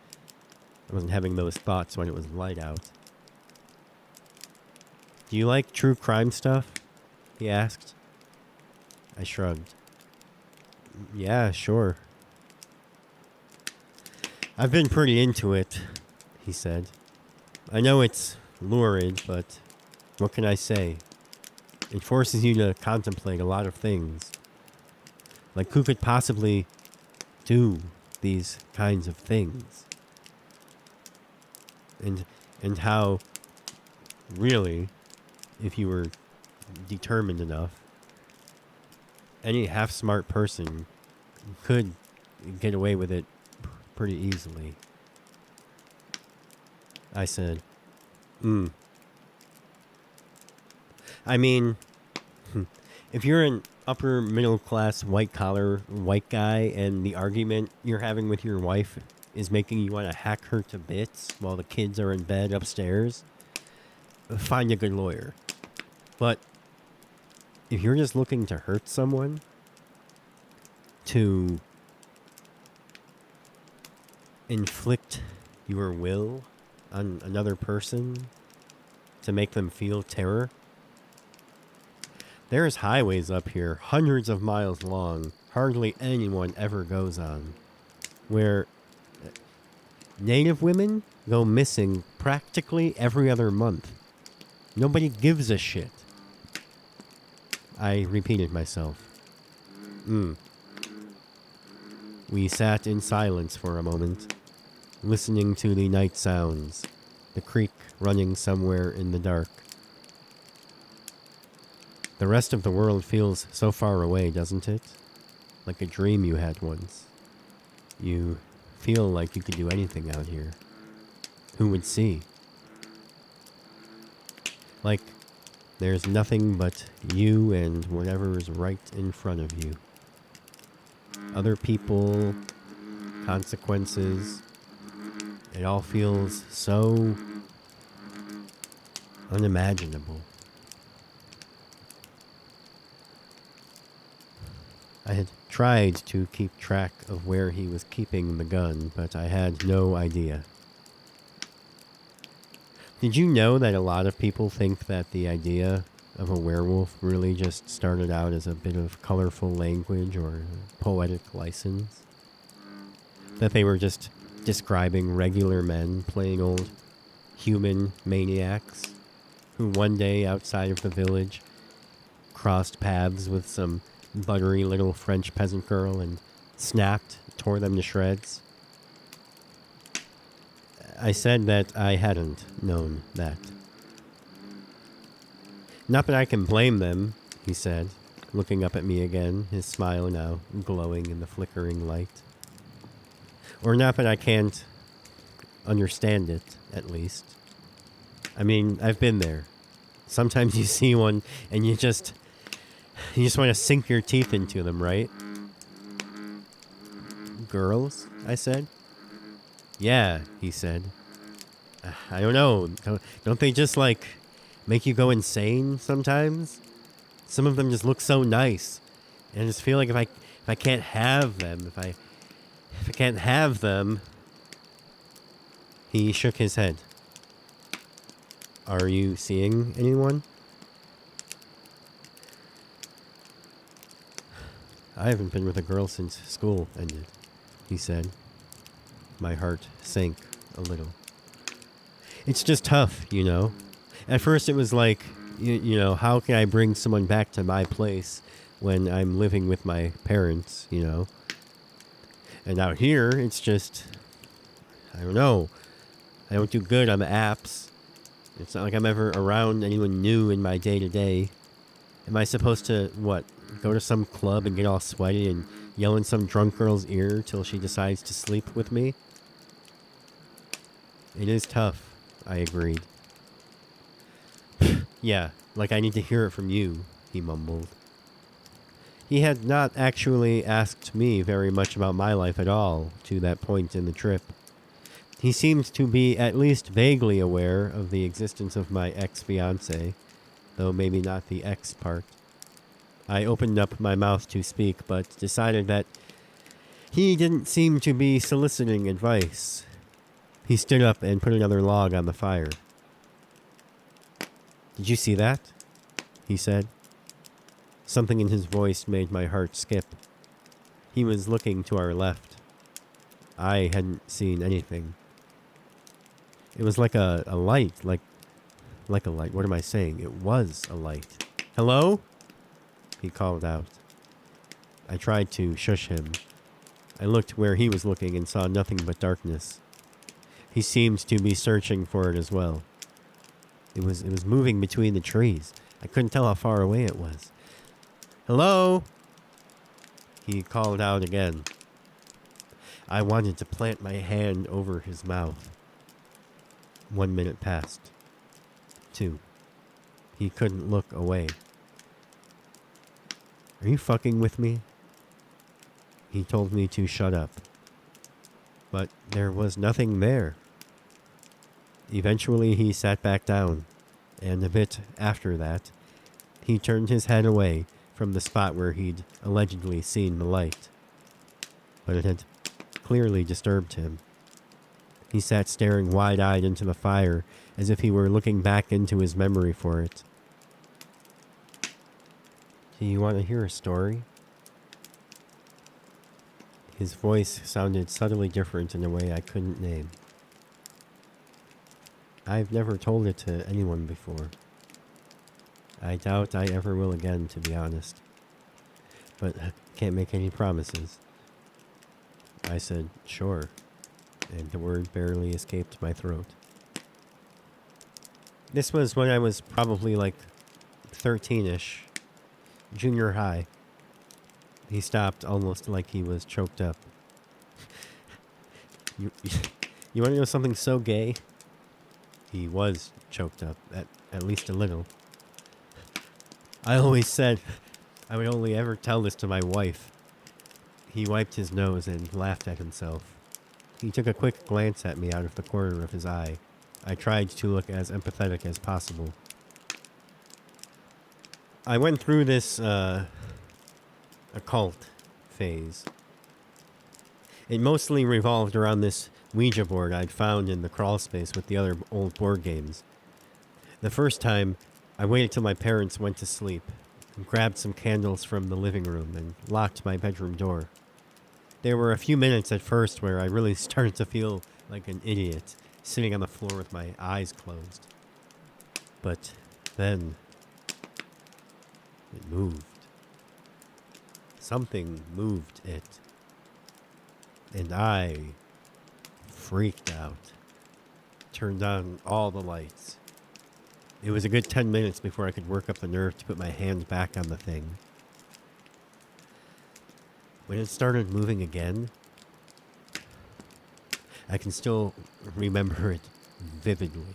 having those thoughts when it was light out. Do you like true crime stuff? He asked. I shrugged. Yeah, sure. I've been pretty into it, he said. I know it's lurid, but what can I say? It forces you to contemplate a lot of things. Like who could possibly do these kinds of things? And how, really, if you were determined enough, any half-smart person could get away with it pretty easily. I said, I mean, if you're an upper middle class white collar white guy and the argument you're having with your wife is making you want to hack her to bits while the kids are in bed upstairs, find a good lawyer. But if you're just looking to hurt someone, to inflict your will on another person, to make them feel terror, there's highways up here, hundreds of miles long, hardly anyone ever goes on, where native women go missing practically every other month. Nobody gives a shit. I repeated myself. We sat in silence for a moment, listening to the night sounds, the creek running somewhere in the dark. The rest of the world feels so far away, doesn't it? Like a dream you had once. You feel like you could do anything out here. Who would see? Like there's nothing but you and whatever is right in front of you. Other people, consequences. It all feels so unimaginable. I had tried to keep track of where he was keeping the gun, but I had no idea. Did you know that a lot of people think that the idea of a werewolf really just started out as a bit of colorful language or poetic license? That they were just describing regular men playing old human maniacs who one day outside of the village crossed paths with some buttery little French peasant girl and tore them to shreds? I said that I hadn't known that. Not that I can blame them, he said. looking up at me again, his smile now glowing in the flickering light. Or not that I can't understand it, at least. I mean, I've been there. Sometimes you see one and you just want to sink your teeth into them, right? Girls, I said. Yeah, he said. I don't know. Don't they just make you go insane sometimes? Some of them just look so nice. And I just feel like if I can't have them, if I can't have them. He shook his head. Are you seeing anyone? I haven't been with a girl since school ended, he said. My heart sank a little. It's just tough, you know. At first it was like, you know, how can I bring someone back to my place when I'm living with my parents, you know? And out here, it's just, I don't know. I don't do good on the apps. It's not like I'm ever around anyone new in my day-to-day. Am I supposed to, go to some club and get all sweaty and yell in some drunk girl's ear till she decides to sleep with me? It is tough, I agreed. Yeah, like I need to hear it from you, he mumbled. He had not actually asked me very much about my life at all to that point in the trip. He seemed to be at least vaguely aware of the existence of my ex-fiancé, though maybe not the ex part. I opened up my mouth to speak, but decided that he didn't seem to be soliciting advice. He stood up and put another log on the fire. Did you see that? He said. Something in his voice made my heart skip. He was looking to our left. I hadn't seen anything. It was like a light, like a light. What am I saying? It was a light. Hello? He called out. I tried to shush him. I looked where he was looking and saw nothing but darkness. He seemed to be searching for it as well. It was moving between the trees. I couldn't tell how far away it was. Hello? He called out again. I wanted to plant my hand over his mouth. 1 minute passed. 2. He couldn't look away. Are you fucking with me? He told me to shut up. But there was nothing there. Eventually he sat back down, and a bit after that, he turned his head away from the spot where he'd allegedly seen the light. But it had clearly disturbed him. He sat staring wide-eyed into the fire, as if he were looking back into his memory for it. Do you want to hear a story? His voice sounded subtly different in a way I couldn't name. I've never told it to anyone before. I doubt I ever will again, to be honest. But can't make any promises. I said, sure, and the word barely escaped my throat. This was when I was probably 13-ish, junior high. He stopped almost like he was choked up. You want to know something so gay? He was choked up, at least a little. I always said I would only ever tell this to my wife. He wiped his nose and laughed at himself. He took a quick glance at me out of the corner of his eye. I tried to look as empathetic as possible. I went through this, occult phase. It mostly revolved around this Ouija board I'd found in the crawl space with the other old board games. The first time, I waited till my parents went to sleep, grabbed some candles from the living room, and locked my bedroom door. There were a few minutes at first where I really started to feel like an idiot, sitting on the floor with my eyes closed. But then, it moved. Something moved it. And I freaked out. Turned on all the lights. It was a good 10 minutes before I could work up the nerve to put my hand back on the thing. When it started moving again, I can still remember it vividly,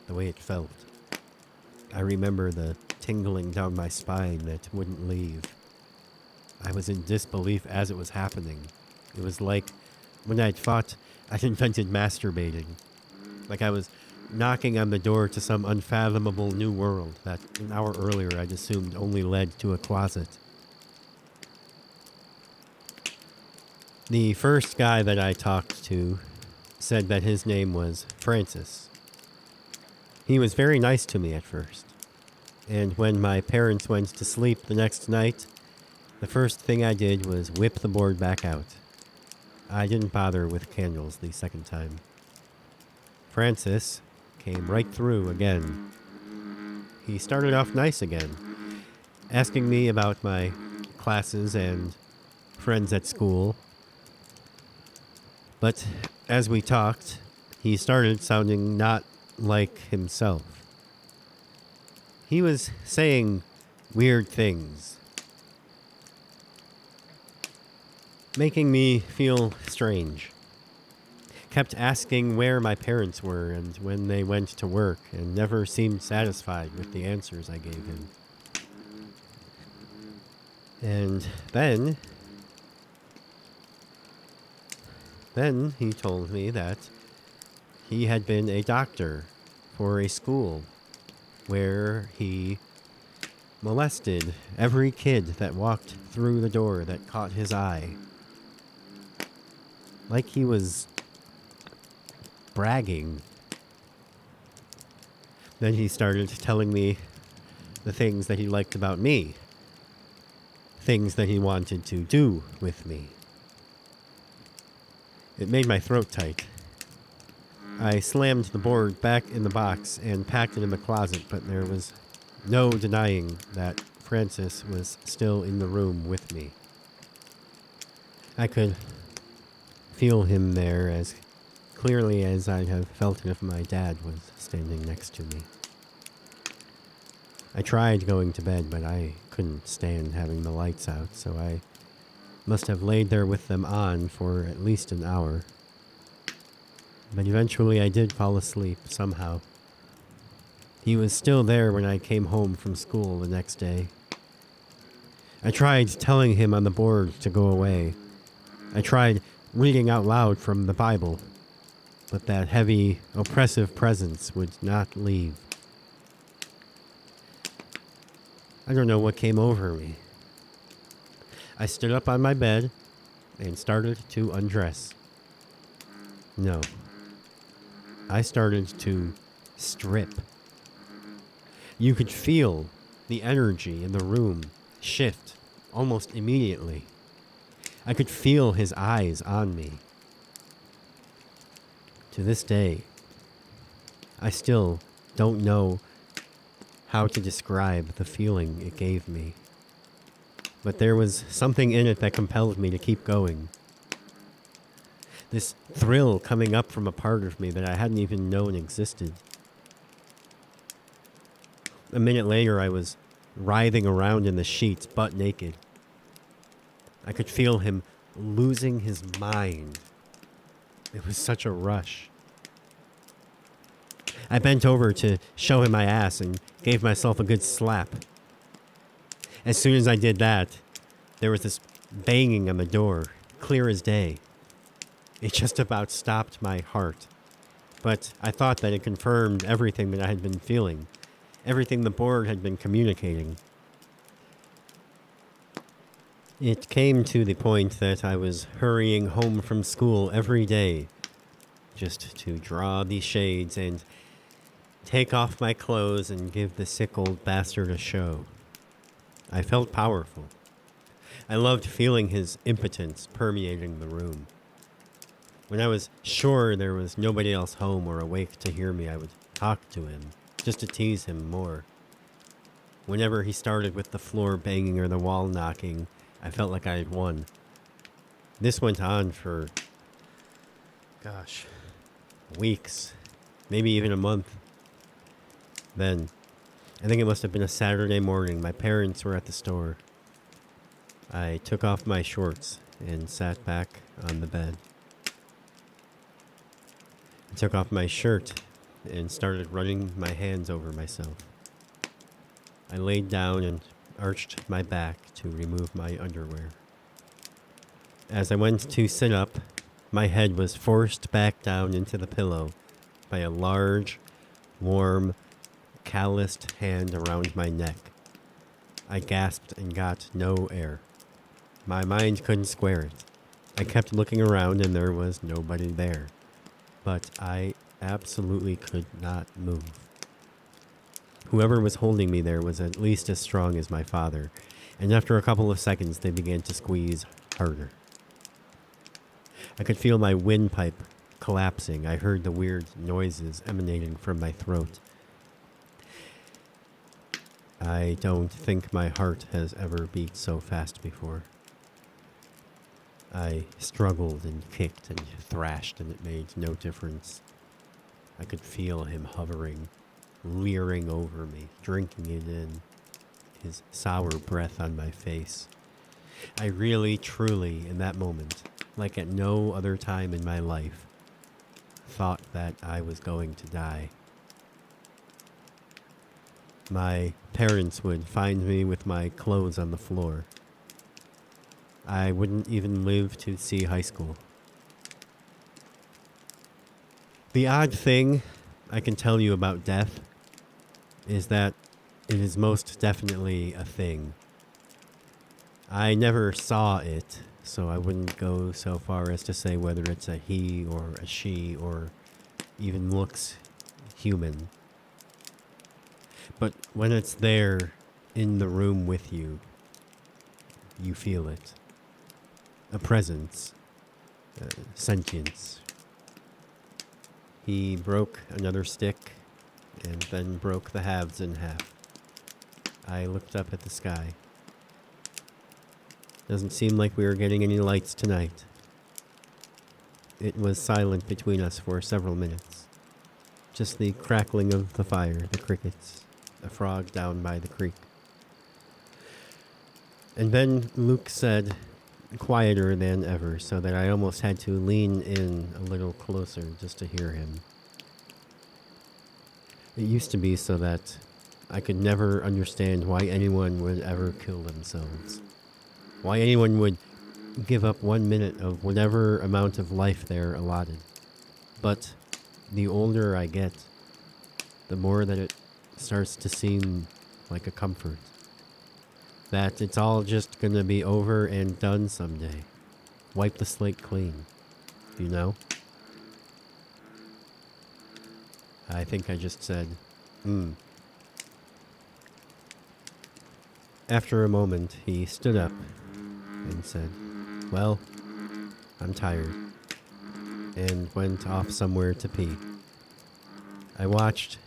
the way it felt. I remember the tingling down my spine that wouldn't leave. I was in disbelief as it was happening. It was like when I'd thought I'd invented masturbating. Like I was knocking on the door to some unfathomable new world that an hour earlier I'd assumed only led to a closet. The first guy that I talked to said that his name was Francis. He was very nice to me at first. And when my parents went to sleep the next night, the first thing I did was whip the board back out. I didn't bother with candles the second time. Francis came right through again. He started off nice again, asking me about my classes and friends at school. But as we talked, he started sounding not like himself. He was saying weird things, making me feel strange. Kept asking where my parents were and when they went to work, and never seemed satisfied with the answers I gave him. And then he told me that he had been a doctor for a school where he molested every kid that walked through the door that caught his eye. Like he was bragging. Then he started telling me the things that he liked about me. Things that he wanted to do with me. It made my throat tight. I slammed the board back in the box and packed it in the closet, but there was no denying that Francis was still in the room with me. I could feel him there as clearly as I'd have felt it if my dad was standing next to me. I tried going to bed, but I couldn't stand having the lights out, so I must have laid there with them on for at least an hour. But eventually I did fall asleep somehow. He was still there when I came home from school the next day. I tried telling him on the board to go away. I tried reading out loud from the Bible, but that heavy, oppressive presence would not leave. I don't know what came over me. I stood up on my bed and started to undress. No. I started to strip. You could feel the energy in the room shift almost immediately. I could feel his eyes on me. To this day, I still don't know how to describe the feeling it gave me. But there was something in it that compelled me to keep going. This thrill coming up from a part of me that I hadn't even known existed. A minute later, I was writhing around in the sheets, butt naked. I could feel him losing his mind. It was such a rush. I bent over to show him my ass and gave myself a good slap. As soon as I did that, there was this banging on the door, clear as day. It just about stopped my heart. But I thought that it confirmed everything that I had been feeling, everything the board had been communicating. It came to the point that I was hurrying home from school every day just to draw the shades and take off my clothes and give the sick old bastard a show. I felt powerful. I loved feeling his impotence permeating the room. When I was sure there was nobody else home or awake to hear me, I would talk to him, just to tease him more. Whenever he started with the floor banging or the wall knocking, I felt like I had won. This went on for, weeks, maybe even a month. Then, I think it must have been a Saturday morning, my parents were at the store. I took off my shorts and sat back on the bed. I took off my shirt and started running my hands over myself. I laid down and arched my back to remove my underwear. As I went to sit up, my head was forced back down into the pillow by a large, warm, calloused hand around my neck. I gasped and got no air. My mind couldn't square it. I kept looking around and there was nobody there. But I absolutely could not move. Whoever was holding me there was at least as strong as my father, and after a couple of seconds they began to squeeze harder. I could feel my windpipe collapsing. I heard the weird noises emanating from my throat. I don't think my heart has ever beat so fast before. I struggled and kicked and thrashed, and it made no difference. I could feel him hovering, leering over me, drinking it in, his sour breath on my face. I really, truly, in that moment, like at no other time in my life, thought that I was going to die. My parents would find me with my clothes on the floor. I wouldn't even live to see high school. The odd thing I can tell you about death is that it is most definitely a thing. I never saw it, so I wouldn't go so far as to say whether it's a he or a she or even looks human. But when it's there in the room with you, you feel it. A presence, sentience. He broke another stick and then broke the halves in half. I looked up at the sky. Doesn't seem like we were getting any lights tonight. It was silent between us for several minutes. Just the crackling of the fire, the crickets, a frog down by the creek. And then Luke said, quieter than ever, so that I almost had to lean in a little closer just to hear him. It used to be so that I could never understand why anyone would ever kill themselves. Why anyone would give up 1 minute of whatever amount of life they're allotted. But the older I get, the more that it starts to seem like a comfort. That it's all just gonna be over and done someday. Wipe the slate clean. You know? I think I just said, After a moment, he stood up and said, well, I'm tired, and went off somewhere to pee. I watched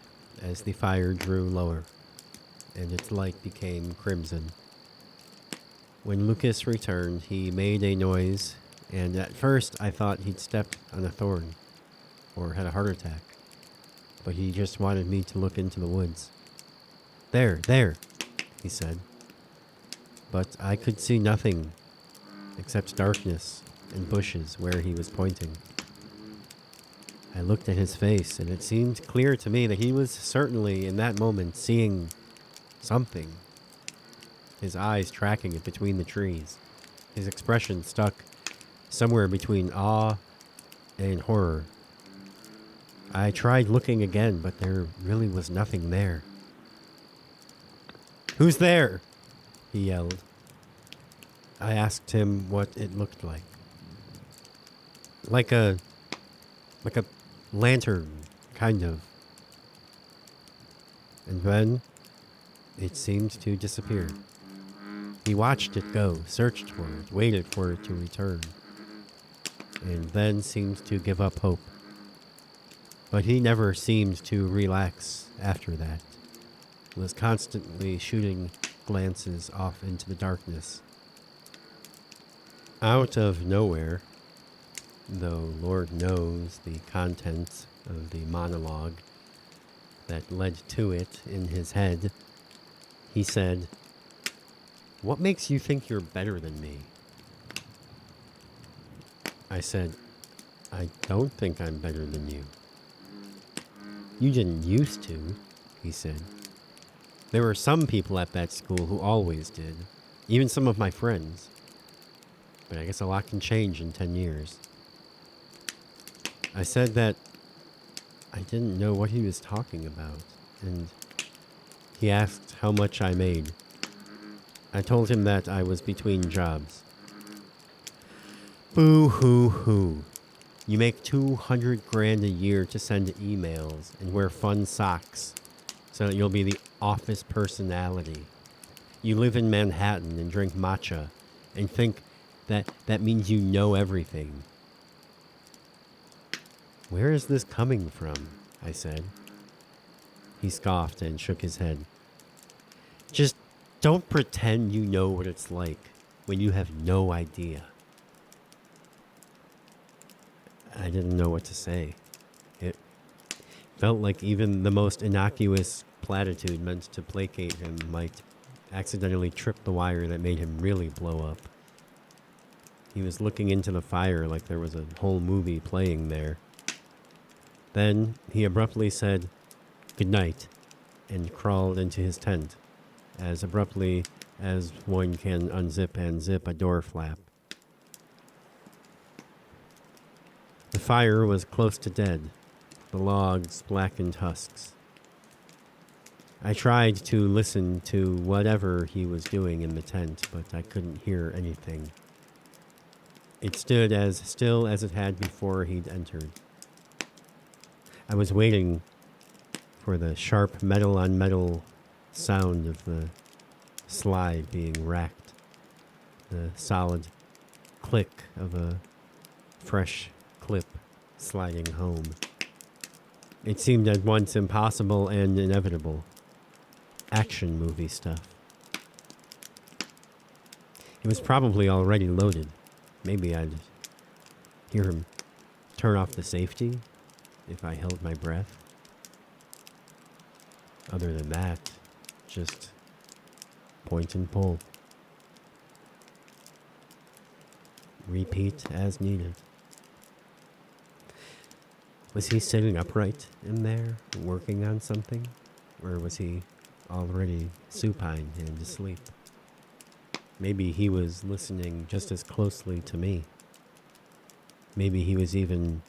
as the fire drew lower, and its light became crimson. When Lucas returned, he made a noise, and at first I thought he'd stepped on a thorn, or had a heart attack, but he just wanted me to look into the woods. There, he said. But I could see nothing except darkness and bushes where he was pointing. I looked at his face, and it seemed clear to me that he was certainly in that moment seeing something. His eyes tracking it between the trees. His expression stuck somewhere between awe and horror. I tried looking again, but there really was nothing there. Who's there? He yelled. I asked him what it looked like. Like a lantern, kind of. And then it seemed to disappear. He watched it go, searched for it, waited for it to return, and then seemed to give up hope. But he never seemed to relax after that. He was constantly shooting glances off into the darkness. Out of nowhere, though Lord knows the contents of the monologue that led to it in his head, he said, What makes you think you're better than me? I said, I don't think I'm better than you. You didn't used to, he said. There were some people at that school who always did, even some of my friends. But I guess a lot can change in 10 years. I said that I didn't know what he was talking about, and he asked how much I made. I told him that I was between jobs. Boo-hoo-hoo. You make $200,000 a year to send emails and wear fun socks so that you'll be the office personality. You live in Manhattan and drink matcha and think that means you know everything. Where is this coming from? I said. He scoffed and shook his head. Just don't pretend you know what it's like when you have no idea. I didn't know what to say. It felt like even the most innocuous platitude meant to placate him might accidentally trip the wire that made him really blow up. He was looking into the fire like there was a whole movie playing there. Then he abruptly said, "Good night," and crawled into his tent, as abruptly as one can unzip and zip a door flap. The fire was close to dead, the logs blackened husks. I tried to listen to whatever he was doing in the tent, but I couldn't hear anything. It stood as still as it had before he'd entered. I was waiting for the sharp metal-on-metal sound of the slide being racked, the solid click of a fresh clip sliding home. It seemed at once impossible and inevitable. Action movie stuff. It was probably already loaded. Maybe I'd hear him turn off the safety if I held my breath. Other than that, just point and pull. Repeat as needed. Was he sitting upright in there, working on something? Or was he already supine and asleep? Maybe he was listening just as closely to me. Maybe he was even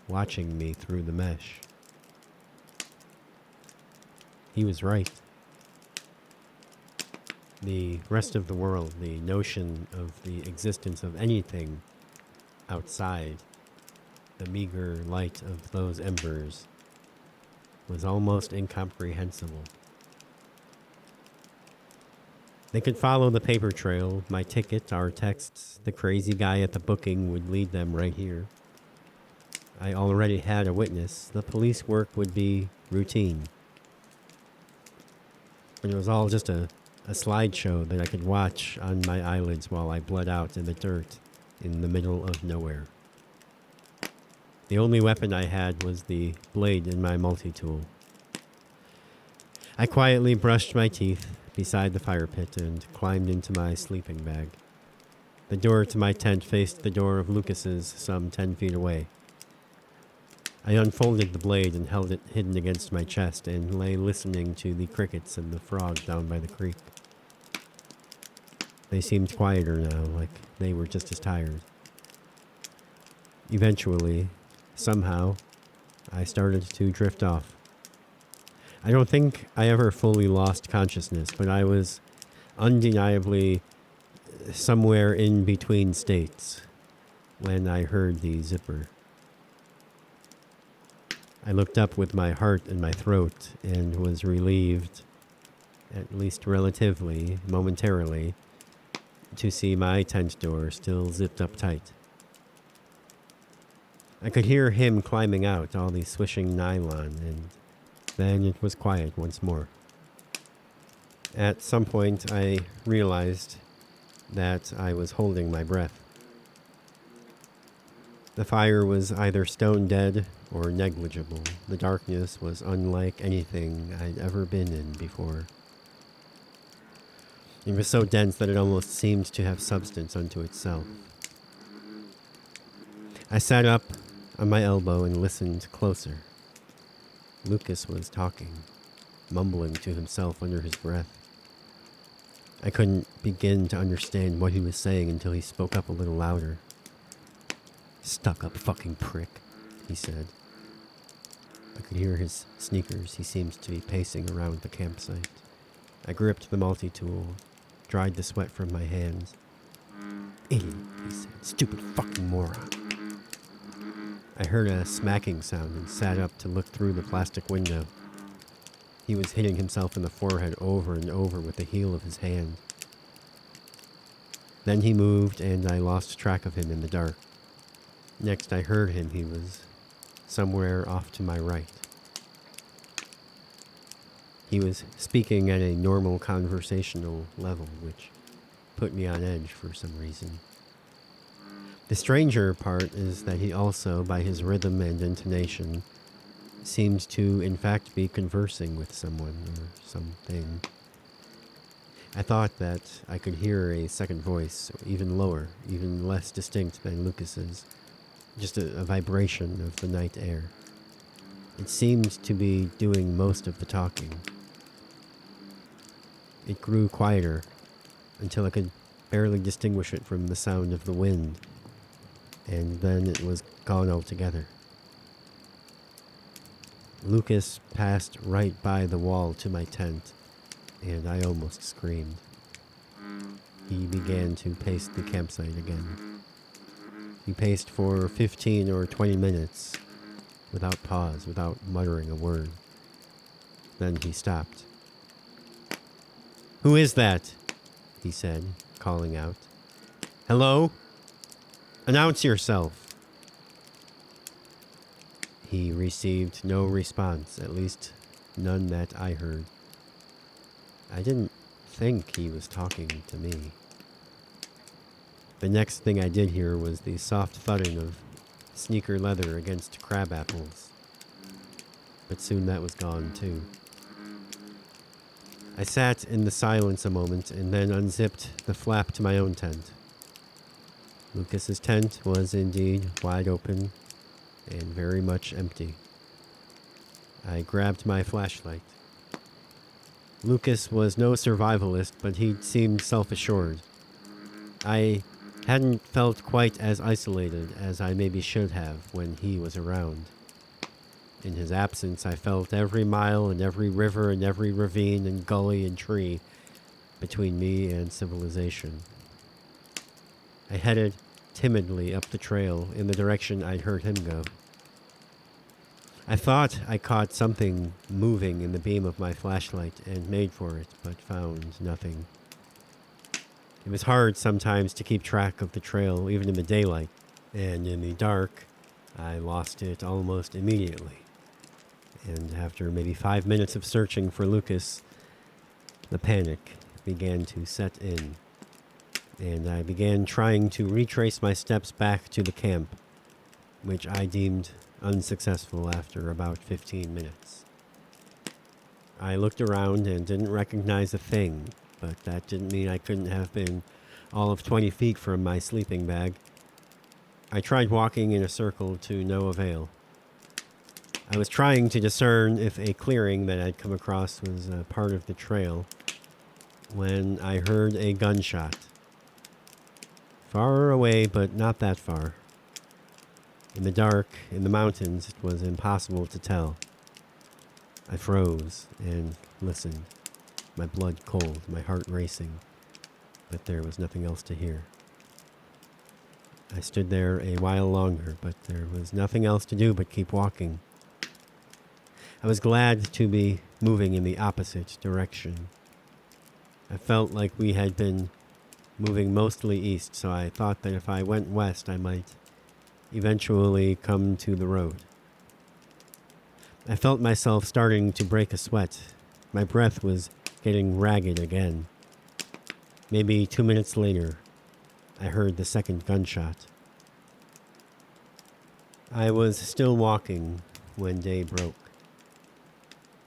watching me through the mesh. He was right. The rest of the world, the notion of the existence of anything outside the meager light of those embers, was almost incomprehensible. They could follow the paper trail, my ticket, our texts. The crazy guy at the booking would lead them right here. I already had a witness. The police work would be routine. But it was all just a slideshow that I could watch on my eyelids while I bled out in the dirt in the middle of nowhere. The only weapon I had was the blade in my multi-tool. I quietly brushed my teeth beside the fire pit and climbed into my sleeping bag. The door to my tent faced the door of Lucas's some 10 feet away. I unfolded the blade and held it hidden against my chest and lay listening to the crickets and the frogs down by the creek. They seemed quieter now, like they were just as tired. Eventually, somehow, I started to drift off. I don't think I ever fully lost consciousness, but I was undeniably somewhere in between states when I heard the zipper. I looked up with my heart in my throat and was relieved, at least relatively, momentarily, to see my tent door still zipped up tight. I could hear him climbing out, all the swishing nylon, and then it was quiet once more. At some point, I realized that I was holding my breath. The fire was either stone dead or negligible. The darkness was unlike anything I'd ever been in before. It was so dense that it almost seemed to have substance unto itself. I sat up on my elbow and listened closer. Lucas was talking, mumbling to himself under his breath. I couldn't begin to understand what he was saying until he spoke up a little louder. "Stuck-up fucking prick," he said. I could hear his sneakers. He seemed to be pacing around the campsite. I gripped the multi-tool, dried the sweat from my hands. "Idiot," he said. "Stupid fucking moron." I heard a smacking sound and sat up to look through the plastic window. He was hitting himself in the forehead over and over with the heel of his hand. Then he moved and I lost track of him in the dark. Next I heard him. He was somewhere off to my right. He was speaking at a normal conversational level, which put me on edge for some reason. The stranger part is that he also, by his rhythm and intonation, seemed to in fact be conversing with someone or something. I thought that I could hear a second voice, even lower, even less distinct than Lucas's, just a vibration of the night air. It seemed to be doing most of the talking. It grew quieter until I could barely distinguish it from the sound of the wind, and then it was gone altogether. Lucas passed right by the wall to my tent, and I almost screamed. He began to pace the campsite again. He paced for 15 or 20 minutes, without pause, without muttering a word. Then he stopped. "Who is that?" he said, calling out. "Hello? Announce yourself." He received no response, at least none that I heard. I didn't think he was talking to me. The next thing I did hear was the soft thudding of sneaker leather against crab apples. But soon that was gone too. I sat in the silence a moment and then unzipped the flap to my own tent. Lucas's tent was indeed wide open and very much empty. I grabbed my flashlight. Lucas was no survivalist, but he seemed self-assured. I hadn't felt quite as isolated as I maybe should have when he was around. In his absence, I felt every mile and every river and every ravine and gully and tree between me and civilization. I headed timidly up the trail in the direction I'd heard him go. I thought I caught something moving in the beam of my flashlight and made for it, but found nothing. It was hard sometimes to keep track of the trail, even in the daylight, and in the dark, I lost it almost immediately. And after maybe 5 minutes of searching for Lucas, the panic began to set in, and I began trying to retrace my steps back to the camp, which I deemed unsuccessful after about 15 minutes. I looked around and didn't recognize a thing, but that didn't mean I couldn't have been all of 20 feet from my sleeping bag. I tried walking in a circle to no avail. I was trying to discern if a clearing that I'd come across was a part of the trail when I heard a gunshot. Far away, but not that far. In the dark, in the mountains, it was impossible to tell. I froze and listened, my blood cold, my heart racing, but there was nothing else to hear. I stood there a while longer, but there was nothing else to do but keep walking. I was glad to be moving in the opposite direction. I felt like we had been moving mostly east, so I thought that if I went west, I might eventually come to the road. I felt myself starting to break a sweat. My breath was getting ragged again. Maybe 2 minutes later, I heard the second gunshot. I was still walking when day broke.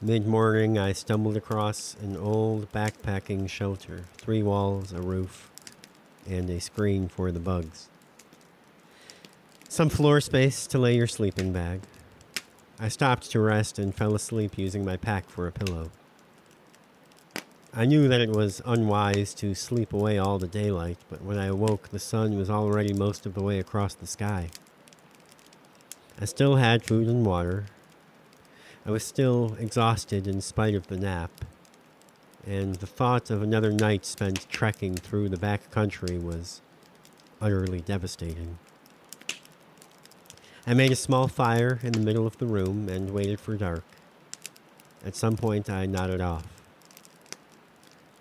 Mid-morning, I stumbled across an old backpacking shelter. 3 walls, a roof, and a screen for the bugs. Some floor space to lay your sleeping bag. I stopped to rest and fell asleep using my pack for a pillow. I knew that it was unwise to sleep away all the daylight, but when I awoke, the sun was already most of the way across the sky. I still had food and water. I was still exhausted in spite of the nap, and the thought of another night spent trekking through the back country was utterly devastating. I made a small fire in the middle of the room and waited for dark. At some point, I nodded off.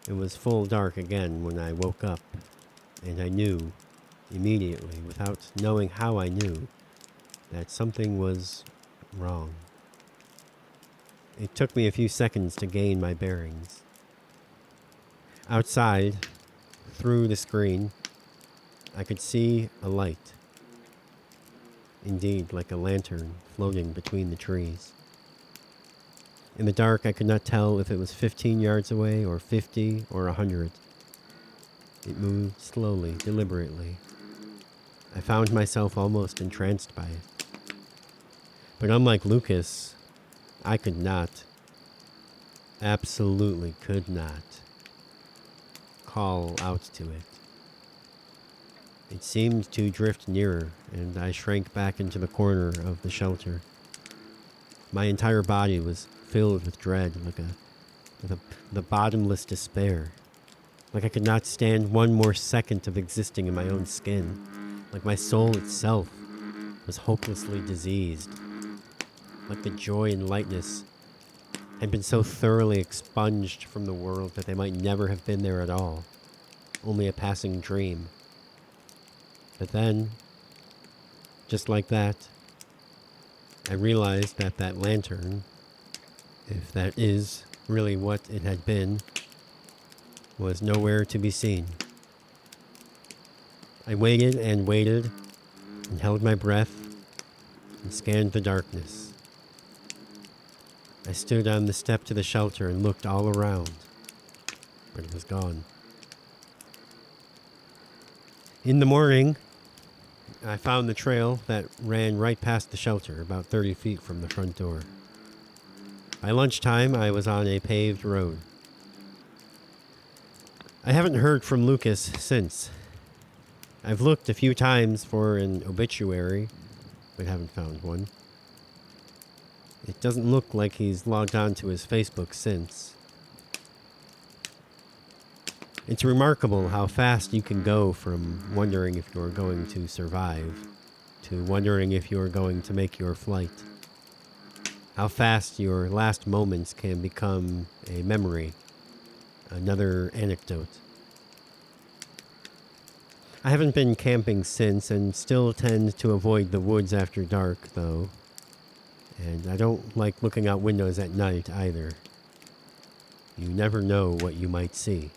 It was full dark again when I woke up, and I knew immediately, without knowing how I knew, that something was wrong. It took me a few seconds to gain my bearings. Outside, through the screen, I could see a light. Indeed, like a lantern floating between the trees. In the dark, I could not tell if it was 15 yards away, or 50, or 100. It moved slowly, deliberately. I found myself almost entranced by it. But unlike Lucas, I could not, absolutely could not, call out to it. It seemed to drift nearer, and I shrank back into the corner of the shelter. My entire body was filled with dread, with a bottomless despair. Like I could not stand one more second of existing in my own skin. Like my soul itself was hopelessly diseased. Like the joy and lightness had been so thoroughly expunged from the world that they might never have been there at all. Only a passing dream. But then, just like that, I realized that that lantern, if that is really what it had been, was nowhere to be seen. I waited and waited and held my breath and scanned the darkness. I stood on the step to the shelter and looked all around, but it was gone. In the morning, I found the trail that ran right past the shelter, about 30 feet from the front door. By lunchtime, I was on a paved road. I haven't heard from Lucas since. I've looked a few times for an obituary, but haven't found one. It doesn't look like he's logged on to his Facebook since. It's remarkable how fast you can go from wondering if you're going to survive to wondering if you're going to make your flight. How fast your last moments can become a memory, another anecdote. I haven't been camping since and still tend to avoid the woods after dark, though. And I don't like looking out windows at night either. You never know what you might see.